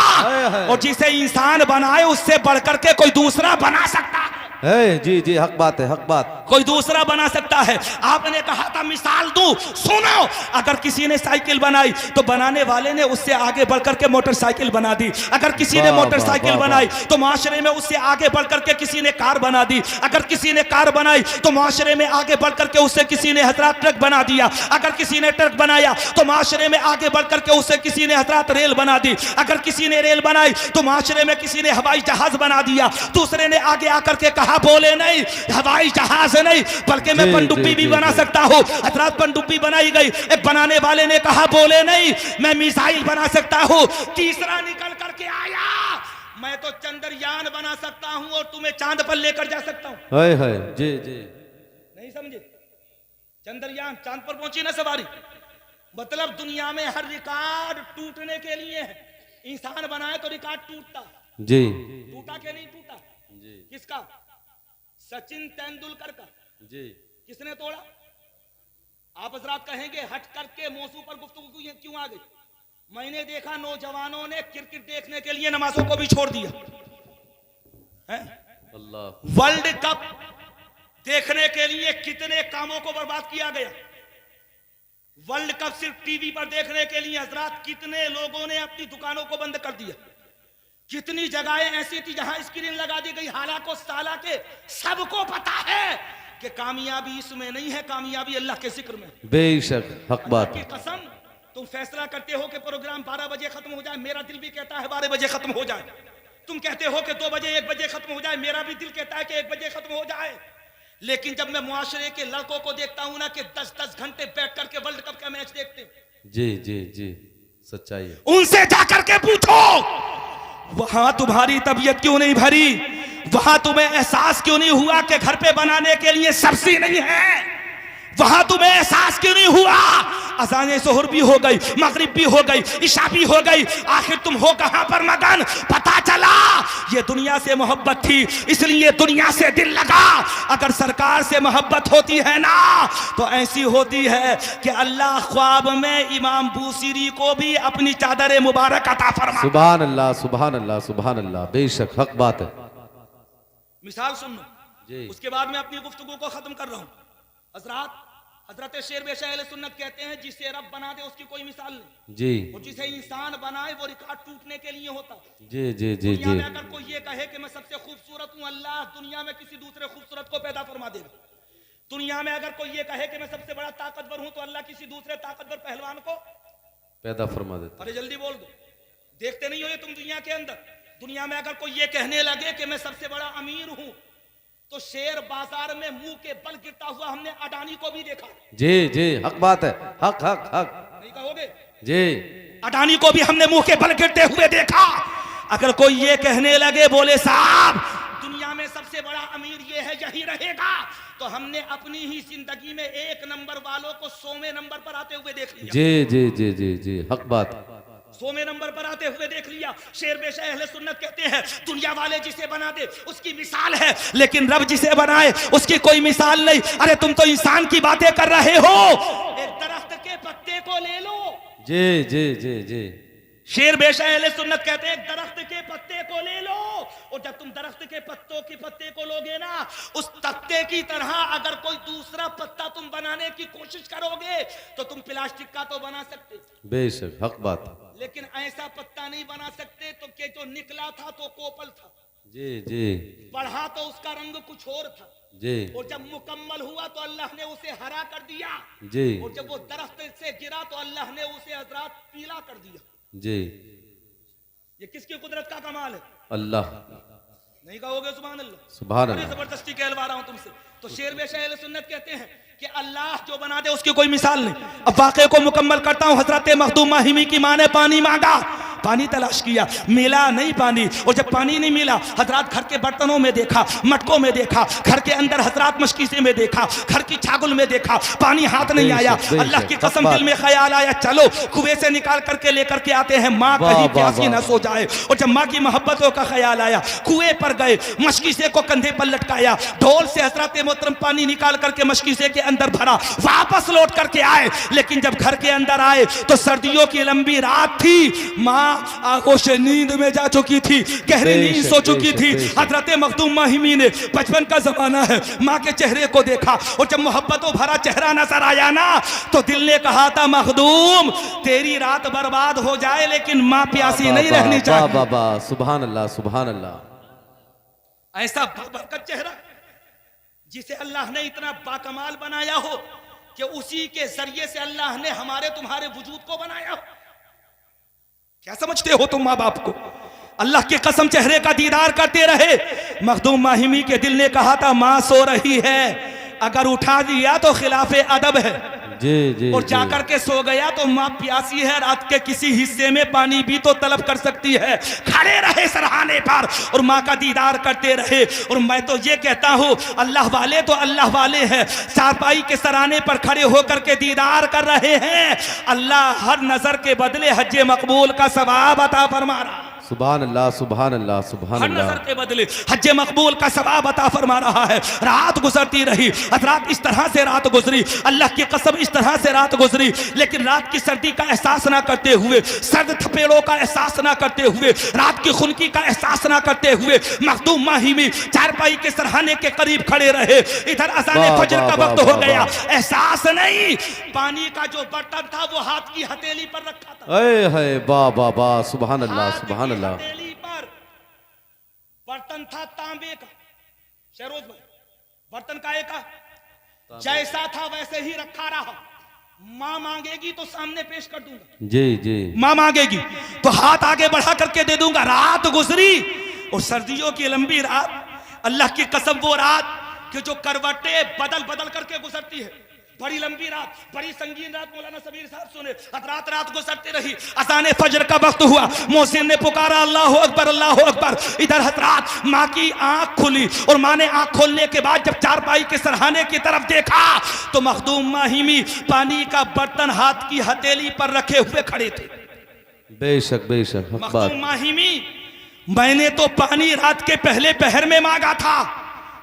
[SPEAKER 1] और जिसे इंसान बनाए उससे बढ़कर के कोई दूसरा बना सकता है।
[SPEAKER 3] जी जी, हक बात है, हक बात।
[SPEAKER 1] कोई दूसरा बना सकता है। आपने कहा था मिसाल दूं, सुनो। अगर किसी ने साइकिल बनाई तो बनाने वाले ने उससे आगे बढ़कर के मोटरसाइकिल बना दी। अगर किसी ने मोटरसाइकिल बनाई तो माशरे में उससे आगे बढ़कर के किसी ने कार बना दी। अगर किसी ने कार बनाई तो माशरे में आगे बढ़कर के उससे किसी ने हजरात ट्रक बना दिया। अगर किसी ने ट्रक बनाया तो माशरे में आगे बढ़कर के उससे किसी ने हजरात रेल बना दी। अगर किसी ने रेल बनाई तो माशरे में किसी ने हवाई जहाज बना दिया। दूसरे ने आगे आकर के कहा बोले नहीं, हवाई जहाज नहीं बल्कि मैं पनडुब्बी भी बना सकता हूं। हजरात पनडुब्बी बनाई गई। एक बनाने वाले ने कहा बोले नहीं, मैं मिसाइल बना सकता हूं। तीसरा निकल करके आया, मैं तो चंद्रयान बना सकता हूं और तुम्हें चांद पर लेकर जा सकता हूं।
[SPEAKER 3] है जी जी,
[SPEAKER 1] नहीं समझे? चंद्रयान चांद पर पहुंची ना सवारी, मतलब दुनिया में हर रिकॉर्ड टूटने के लिए है। इंसान बनाए तो रिकॉर्ड टूटता,
[SPEAKER 3] जी
[SPEAKER 1] टूटा के नहीं टूटा?
[SPEAKER 3] जी
[SPEAKER 1] किसका? सचिन तेंदुलकर का।
[SPEAKER 3] जी,
[SPEAKER 1] किसने तोड़ा? आप हजरात कहेंगे हट करके मौजू पर गुफ्तगू क्यों आ गई? मैंने देखा नौजवानों ने क्रिकेट देखने के लिए नमाजों को भी छोड़ दिया है?
[SPEAKER 3] अल्लाह,
[SPEAKER 1] वर्ल्ड कप देखने के लिए कितने कामों को बर्बाद किया गया। वर्ल्ड कप सिर्फ टीवी पर देखने के लिए हजरात कितने लोगों ने अपनी दुकानों को बंद कर दिया। कितनी जगहें ऐसी थी जहां स्क्रीन लगा दी गई, हालांकि साला के सबको पता है कि कामयाबी इसमें नहीं है, कामयाबी अल्लाह के जिक्र में।
[SPEAKER 3] बेशक हक बात
[SPEAKER 1] की कसम, तुम फैसला करते हो कि प्रोग्राम 12 बजे खत्म हो जाए, मेरा दिल भी कहता है 12 बजे खत्म हो जाए। तुम कहते हो कि 2 बजे 1 बजे खत्म हो जाए, मेरा भी दिल कहता है कि 1 बजे खत्म हो जाए। लेकिन जब मैं मुआशरे के लड़कों को देखता हूं ना कि 10-10 घंटे बैठ करके वर्ल्ड कप का मैच देखते हैं,
[SPEAKER 3] जी जी जी, सच्चाई है।
[SPEAKER 1] उनसे जाकर के पूछो वहां तुम्हारी तबीयत क्यों नहीं भरी, वहां तुम्हें एहसास क्यों नहीं हुआ कि घर पे बनाने के लिए सब्जी नहीं है, वहां तुम्हें एहसास क्यों नहीं हुआ? अज़ाने ज़ोहर भी हो गई, मगरिब भी हो गई, इशा भी हो गई, आखिर तुम हो कहां पर मगन? पता चला ये दुनिया से मोहब्बत थी इसलिए दुनिया से दिल लगा। अगर सरकार से मोहब्बत होती है ना तो ऐसी होती है कि अल्लाह ख्वाब में इमाम बूसीरी को भी अपनी चादर मुबारक अता फरमा।
[SPEAKER 3] सुभान अल्लाह, सुभान अल्लाह, सुभान अल्लाह, बेशक हक बात है।
[SPEAKER 1] मिसाल सुन लो
[SPEAKER 3] जी,
[SPEAKER 1] उसके बाद मैं अपनी गुफ्तगू को खत्म कर रहा हूं। हजरत शेर बेशा अहले सुन्नत कहते हैं जिसे रब बना दे उसकी कोई मिसाल नहीं,
[SPEAKER 3] जी
[SPEAKER 1] और जिसे इंसान बनाए वो रिकॉर्ड टूटने के लिए होता।
[SPEAKER 3] जी जी जी
[SPEAKER 1] दुनिया
[SPEAKER 3] जी,
[SPEAKER 1] में अगर कोई ये कहे कि मैं सबसे खूबसूरत हूं, अल्लाह दुनिया में किसी दूसरे खूबसूरत को पैदा फरमा देगा। दुनिया में अगर कोई ये कहे कि मैं सबसे बड़ा ताकतवर हूं तो अल्लाह किसी दूसरे ताकतवर पहलवान को
[SPEAKER 3] पैदा फरमा देता।
[SPEAKER 1] अरे जल्दी बोल दो, देखते नहीं हो ये तुम दुनिया के अंदर? दुनिया में अगर कोई ये कहने लगे कि मैं सबसे बड़ा अमीर हूं तो शेयर बाजार में मुंह के बल गिरता हुआ हमने अडानी को भी देखा।
[SPEAKER 3] जी जी, हक बात है, हक हक हक,
[SPEAKER 1] नहीं कहोगे?
[SPEAKER 3] जी,
[SPEAKER 1] अडानी को भी हमने मुंह के बल गिरते हुए देखा। अगर कोई ये कहने लगे बोले साहब दुनिया में सबसे बड़ा अमीर ये है यही रहेगा, तो हमने अपनी ही जिंदगी में 1 नंबर वालों को 100वें नंबर पर आते हुए देख लिया।
[SPEAKER 3] जी जी जी जी जी, हक बात।
[SPEAKER 1] 100वें नंबर पर आते हुए देख लिया। शेर बेशा अहले सुन्नत कहते हैं दुनिया वाले जिसे बना दे उसकी मिसाल है, लेकिन रब जिसे बनाए उसकी कोई मिसाल नहीं। अरे तुम तो इंसान की बातें कर रहे हो, एक दरख्त के पत्ते को ले लो।
[SPEAKER 3] जी जी जी जी,
[SPEAKER 1] शेर बेशा अहले सुन्नत कहते हैं दरख्त के पत्ते को ले लो, और जब तुम दरख्त के पत्तों के पत्ते को लोगे ना, उस तख्ते की तरह अगर कोई दूसरा पत्ता तुम बनाने की कोशिश करोगे तो तुम प्लास्टिक का तो बना सकते,
[SPEAKER 3] बेशक हक बात।
[SPEAKER 1] लेकिन ऐसा पत्ता नहीं बना सकते तो कि जो निकला था तो कोपल था,
[SPEAKER 3] जी जी
[SPEAKER 1] बढ़ा तो उसका रंग कुछ और था,
[SPEAKER 3] जी
[SPEAKER 1] और जब मुकम्मल हुआ तो अल्लाह ने उसे हरा कर दिया,
[SPEAKER 3] जी
[SPEAKER 1] और जब वो दरख्त से गिरा तो अल्लाह ने उसे हजरात पीला कर दिया।
[SPEAKER 3] जी,
[SPEAKER 1] ये किसकी कुदरत का कमाल है?
[SPEAKER 3] अल्लाह,
[SPEAKER 1] नहीं कहोगे सुभान अल्लाह?
[SPEAKER 3] सुभान
[SPEAKER 1] अरे
[SPEAKER 3] अल्लाह,
[SPEAKER 1] जबरदस्ती कहलवा रहा हूं तुमसे। तो शेर बेशा अहले सुन्नत कहते हैं कि अल्लाह जो बना दे उसकी कोई मिसाल नहीं। अब वाक़े को मुकम्मल करता हूं। हजरत मखदूम माहिमी की मां ने पानी मांगा, पानी तलाश किया, मिला नहीं पानी। और जब पानी नहीं मिला, हजरात घर के बर्तनों में देखा, मटकों में देखा, घर के अंदर हजरात मशकीसे में देखा, घर की छागुल में देखा, पानी हाथ नहीं आया। अल्लाह की कसम दिल में ख्याल आया, चलो कुएं से निकाल करके लेकर के आते हैं, माँ कहीं प्यासी न सो जाए। और जब माँ की मोहब्बतों का ख्याल आया, कुएं पर गए, मशकीसे को कंधे पर लटकाया, ढोल से हजरत मोहतरम पानी निकाल करके मशकीसे के अंदर भरा, वापस लौट करके आए। लेकिन जब घर के अंदर आए तो सर्दियों की लंबी रात थी, माँ आगोश नींद में जा चुकी थी, गहरी नींद सो चुकी थी। हजरत मखदूम माहिमी ने, बचपन का जमाना है, माँ के चेहरे को देखा और जब मोहब्बतों भरा चेहरा नजर आया ना, तो दिल ने कहा था मखदूम तेरी रात बर्बाद हो जाए लेकिन माँ प्यासी नहीं रहनी चाहिए।
[SPEAKER 3] बाबा सुभान अल्लाह, सुभान अल्लाह।
[SPEAKER 1] ऐसा बरकत चेहरा जिसे अल्लाह ने इतना बाकमाल बनाया हो कि उसी के जरिए से अल्लाह ने हमारे तुम्हारे वजूद को बनाया हो। क्या समझते हो तुम माँ बाप को? अल्लाह की कसम चेहरे का दीदार करते रहे। मखदूम माहिमी के दिल ने कहा था माँ सो रही है, अगर उठा दिया तो खिलाफे अदब है।
[SPEAKER 3] जी जी,
[SPEAKER 1] और जाकर के सो गया तो माँ प्यासी है, रात के किसी हिस्से में पानी भी तो तलब कर सकती है। खड़े रहे सरहाने पर और माँ का दीदार करते रहे। और मैं तो ये कहता हूँ अल्लाह वाले तो अल्लाह वाले हैं, चारपाई के सराहने पर खड़े होकर के दीदार कर रहे हैं। अल्लाह हर नजर के बदले हज मकबूल का सवाब अता फरमा रहा है।
[SPEAKER 3] सुभान अल्लाह, सुभान अल्लाह, सुभान
[SPEAKER 1] हर
[SPEAKER 3] अल्लाह।
[SPEAKER 1] नजर के बदले हज मकबूल का सवाब अता फरमा रहा है। रात गुजरती रही हजरात, इस तरह से रात गुजरी, अल्लाह की कसम इस तरह से रात गुजरी। लेकिन रात की सर्दी का एहसास ना करते हुए, सर्द थपेड़ों का एहसास ना करते हुए, रात की खुनकी का एहसास ना करते हुए मखदूम माहिमी चारपाई के सरहाने के करीब खड़े रहे। इधर अज़ान फजर का वक्त हो गया, एहसास नहीं, पानी का जो बर्तन था वो हाथ की हथेली पर रखा था।
[SPEAKER 3] है बाबा, सुभान अल्लाह, सुभान अल्लाह।
[SPEAKER 1] हथेली पर बर्तन था तांबे का। शहरोज भाई, बर्तन काहे का? जैसा था वैसे ही रखा रहा। माँ मांगेगी तो सामने पेश कर दूंगा।
[SPEAKER 3] जी जी।
[SPEAKER 1] माँ मांगेगी तो हाथ आगे बढ़ा करके दे दूंगा। रात गुजरी और सर्दियों की लंबी रात, अल्लाह की कसम वो रात कि जो करवटें बदल बदल करके गुजरती है, बड़ी लंबी रात, बड़ी संगीन रात। मौलाना सबीर साहब सुने, रात गुजरती रही, अज़ान फजर का वक्त हुआ, मोहसिन ने पुकारा अल्लाह अकबर, अल्लाह अकबर। इधर हजरात माँ की आंख खुली और माँ ने आंख खोलने के बाद जब चारपाई के सरहाने की तरफ देखा तो मखदूम माहिमी पानी का बर्तन हाथ की हथेली पर रखे हुए खड़े थे।
[SPEAKER 3] बेशक बेशक,
[SPEAKER 1] मखदूम माहिमी, मैंने तो पानी रात के पहले पहर में मांगा था,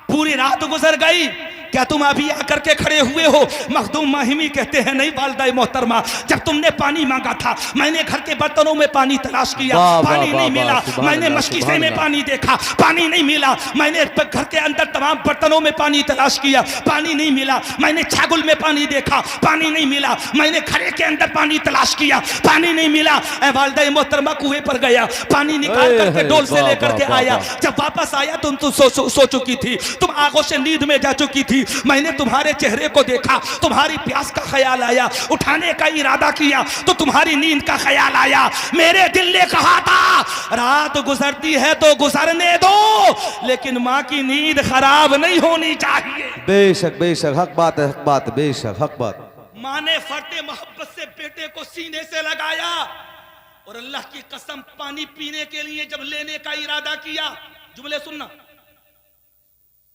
[SPEAKER 1] पूरी रात गुजर गई, क्या तुम अभी आकर के खड़े हुए हो? मखदूम माहिमी कहते हैं नहीं वालिदा मोहतरमा, जब तुमने पानी मांगा था मैंने घर के बर्तनों में पानी तलाश किया, पानी नहीं मिला। मैंने मशकीसे में पानी देखा, पानी नहीं मिला। मैंने घर के अंदर तमाम बर्तनों में पानी तलाश किया, पानी नहीं मिला। मैंने छागुल में पानी देखा, पानी नहीं मिला। मैंने घड़े के अंदर पानी तलाश किया, पानी नहीं मिला। वालिदा मोहतरमा कुएं पर गया, पानी निकाल करके डोल से लेकर के आया। जब वापस आया तुम तो सो चुकी थी, तुम आगोश से नींद में जा चुकी थी। मैंने तुम्हारे चेहरे को देखा, तुम्हारी प्यास का ख्याल आया, उठाने का इरादा किया तो तुम्हारी नींद का ख्याल आया। मेरे दिल ने कहा था रात गुजरती है तो गुजरने दो, लेकिन माँ की नींद खराब नहीं होनी चाहिए।
[SPEAKER 3] बेशक बेशक, हक बात है, हक बात, बेशक हक बात।
[SPEAKER 1] माँ ने फर्टे मोहब्बत से बेटे को सीने से लगाया और अल्लाह की कसम पानी पीने के लिए जब लेने का इरादा किया, जुमले सुनना,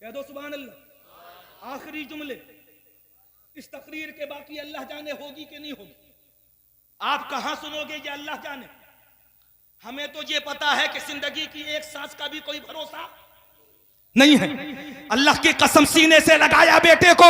[SPEAKER 1] कह दो सुभान अल्लाह। आखिरी जुमले इस तकरीर के, बाकी अल्लाह जाने होगी कि नहीं होगी, आप कहां सुनोगे ये अल्लाह जाने। हमें तो ये पता है कि जिंदगी की एक सांस का भी कोई भरोसा नहीं है। अल्लाह की कसम सीने से लगाया बेटे को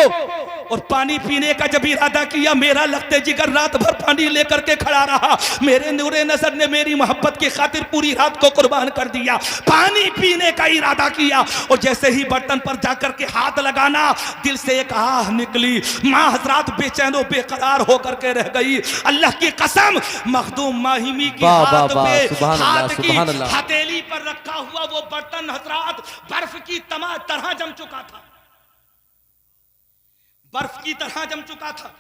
[SPEAKER 1] और पानी पीने का जब इरादा किया, मेरा लगते जिगर रात भर पानी लेकर के खड़ा रहा। मेरे नूरे नजर ने मेरी मोहब्बत की खातिर पूरी रात को कुर्बान कर दिया। पानी पीने का इरादा किया और जैसे ही बर्तन पर जाकर के हाथ लगाना, दिल से एक आह निकली। माँ हजरात बेचैनो बेकरार होकर के रह गई। अल्लाह की कसम मखदूम माहिमी की हाथ पे हाथ की हथेली पर रखा हुआ वो बर्तन हजरात बर्फ की तरह जम चुका था, बर्फ की तरह जम चुका था।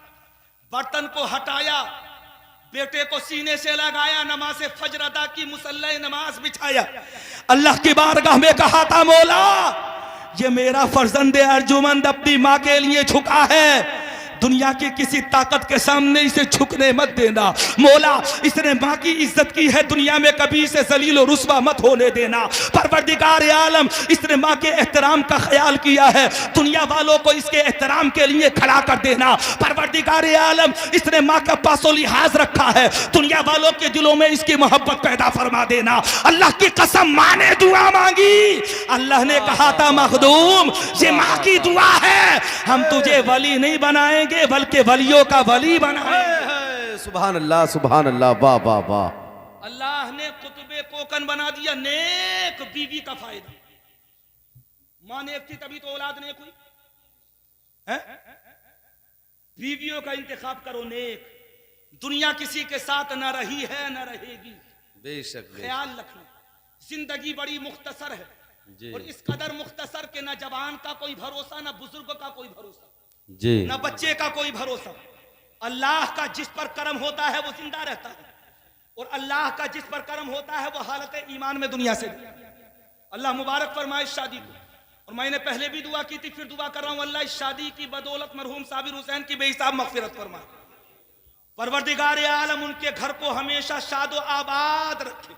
[SPEAKER 1] बर्तन को हटाया, बेटे को सीने से लगाया, नमाज फजर अदा की, मुसल्ला नमाज बिछाया, अल्लाह की बारगाह में कहा था मौला ये मेरा फर्जंद अर्जुमंद अपनी माँ के लिए झुका है, दुनिया की किसी ताकत के सामने इसे झुकने मत देना। मौला इसने माँ की इज्जत की है, दुनिया में कभी इसे जलील और रुस्वा मत होने देना। परवरदिगार आलम इसने माँ के एहतराम का ख्याल किया है, दुनिया वालों को इसके एहतराम के लिए खड़ा कर देना। परवरदिगार आलम इसने माँ का पासो लिहाज रखा है, दुनिया वालों के दिलों में इसकी मोहब्बत पैदा फरमा देना। अल्लाह की कसम माँ ने दुआ मांगी, अल्लाह ने कहा था मखदूम ये माँ की दुआ है, हम तुझे वली नहीं बनाएंगे बल्कि वलियों का वली बनाएंगे।
[SPEAKER 3] सुभान अल्लाह, सुभान अल्लाह, वाह वाह वाह।
[SPEAKER 1] अल्लाह ने कुतुबे कोकन बना दिया, नेक बीवी का फायदा। मां नेक थी तभी तो औलाद नेक हुई है? बीवियों का इंतखाब करो नेक, दुनिया किसी के साथ न रही है न रहेगी,
[SPEAKER 3] बेशक
[SPEAKER 1] ख्याल रखना। जिंदगी बड़ी मुख्तसर है और इस कदर मुख्तसर के न जवान का कोई भरोसा, न बुजुर्ग का कोई भरोसा,
[SPEAKER 3] जी,
[SPEAKER 1] न बच्चे का कोई भरोसा। अल्लाह का जिस पर करम होता है वो जिंदा रहता है, और अल्लाह का जिस पर करम होता है वो हालत ईमान में दुनिया से। अल्लाह मुबारक फरमाए इस शादी को। और मैंने पहले भी दुआ की थी, फिर दुआ कर रहा हूं, अल्लाह इस शादी की बदौलत मरहूम साबिर हुसैन की बेहिसाब मगफिरत फरमाए। परवरदिगार आलम उनके घर को हमेशा शादो आबाद रखे।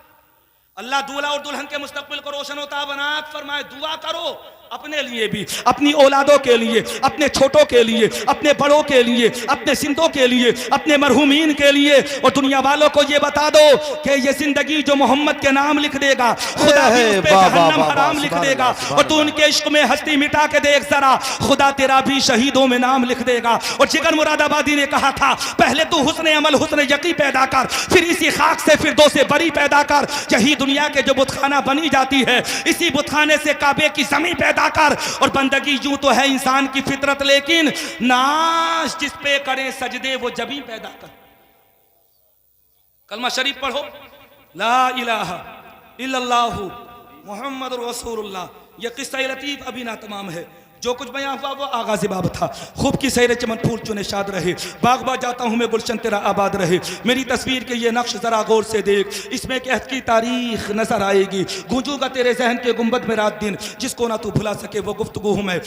[SPEAKER 1] अल्लाह दूल्हा और दुल्हन के मुस्तकबिल को रोशन होता बनात फरमाए। दुआ करो अपने लिए भी, अपनी औलादों के लिए, अपने छोटों के लिए, अपने बड़ों के लिए, अपने सिंधों के लिए, अपने मरहूमीन के लिए। और दुनिया वालों को ये बता दो कि ये जिंदगी जो मोहम्मद के नाम लिख देगा, खुदा भी उस पे जहन्नम हराम लिख देगा। और तू उनके इश्क में हस्ती मिटा के देख जरा, खुदा तेरा भी शहीदों में नाम लिख देगा। और जिगर मुरादाबादी ने कहा था, पहले तू हुस्न अमल हुस्न यकी पैदा कर, फिर इसी खाक से फिर दो से बरी पैदा कर। यही दुनिया के जो बुतखाना बनी जाती है, इसी बुतखाने से काबे की जमीन पैदा कर। और बंदगी यूं तो है इंसान की फितरत, लेकिन नाश जिस पे करें सजदे वो जबी पैदा कर। कलमा शरीफ पढ़ो, ला इलाहा इल्लल्लाहु मुहम्मदुर रसूलुल्लाह। यह किस्सा लतीफ अभी ना तमाम है, जो कुछ बयां हुआ वो आगाज़ बाब था। खूब की सैर चमन फूल चुने शाद रहे, बाग बाग जाता हूँ मैं गुलशन तेरा आबाद रहे। मेरी तस्वीर के ये नक्श जरा गौर से देख, इसमें कहत की तारीख नजर आएगी। गूंजूगा तेरे जहन के गुंबद में रात दिन, जिसको ना तू भुला सके वो गुफ्तगू हूँ मैं।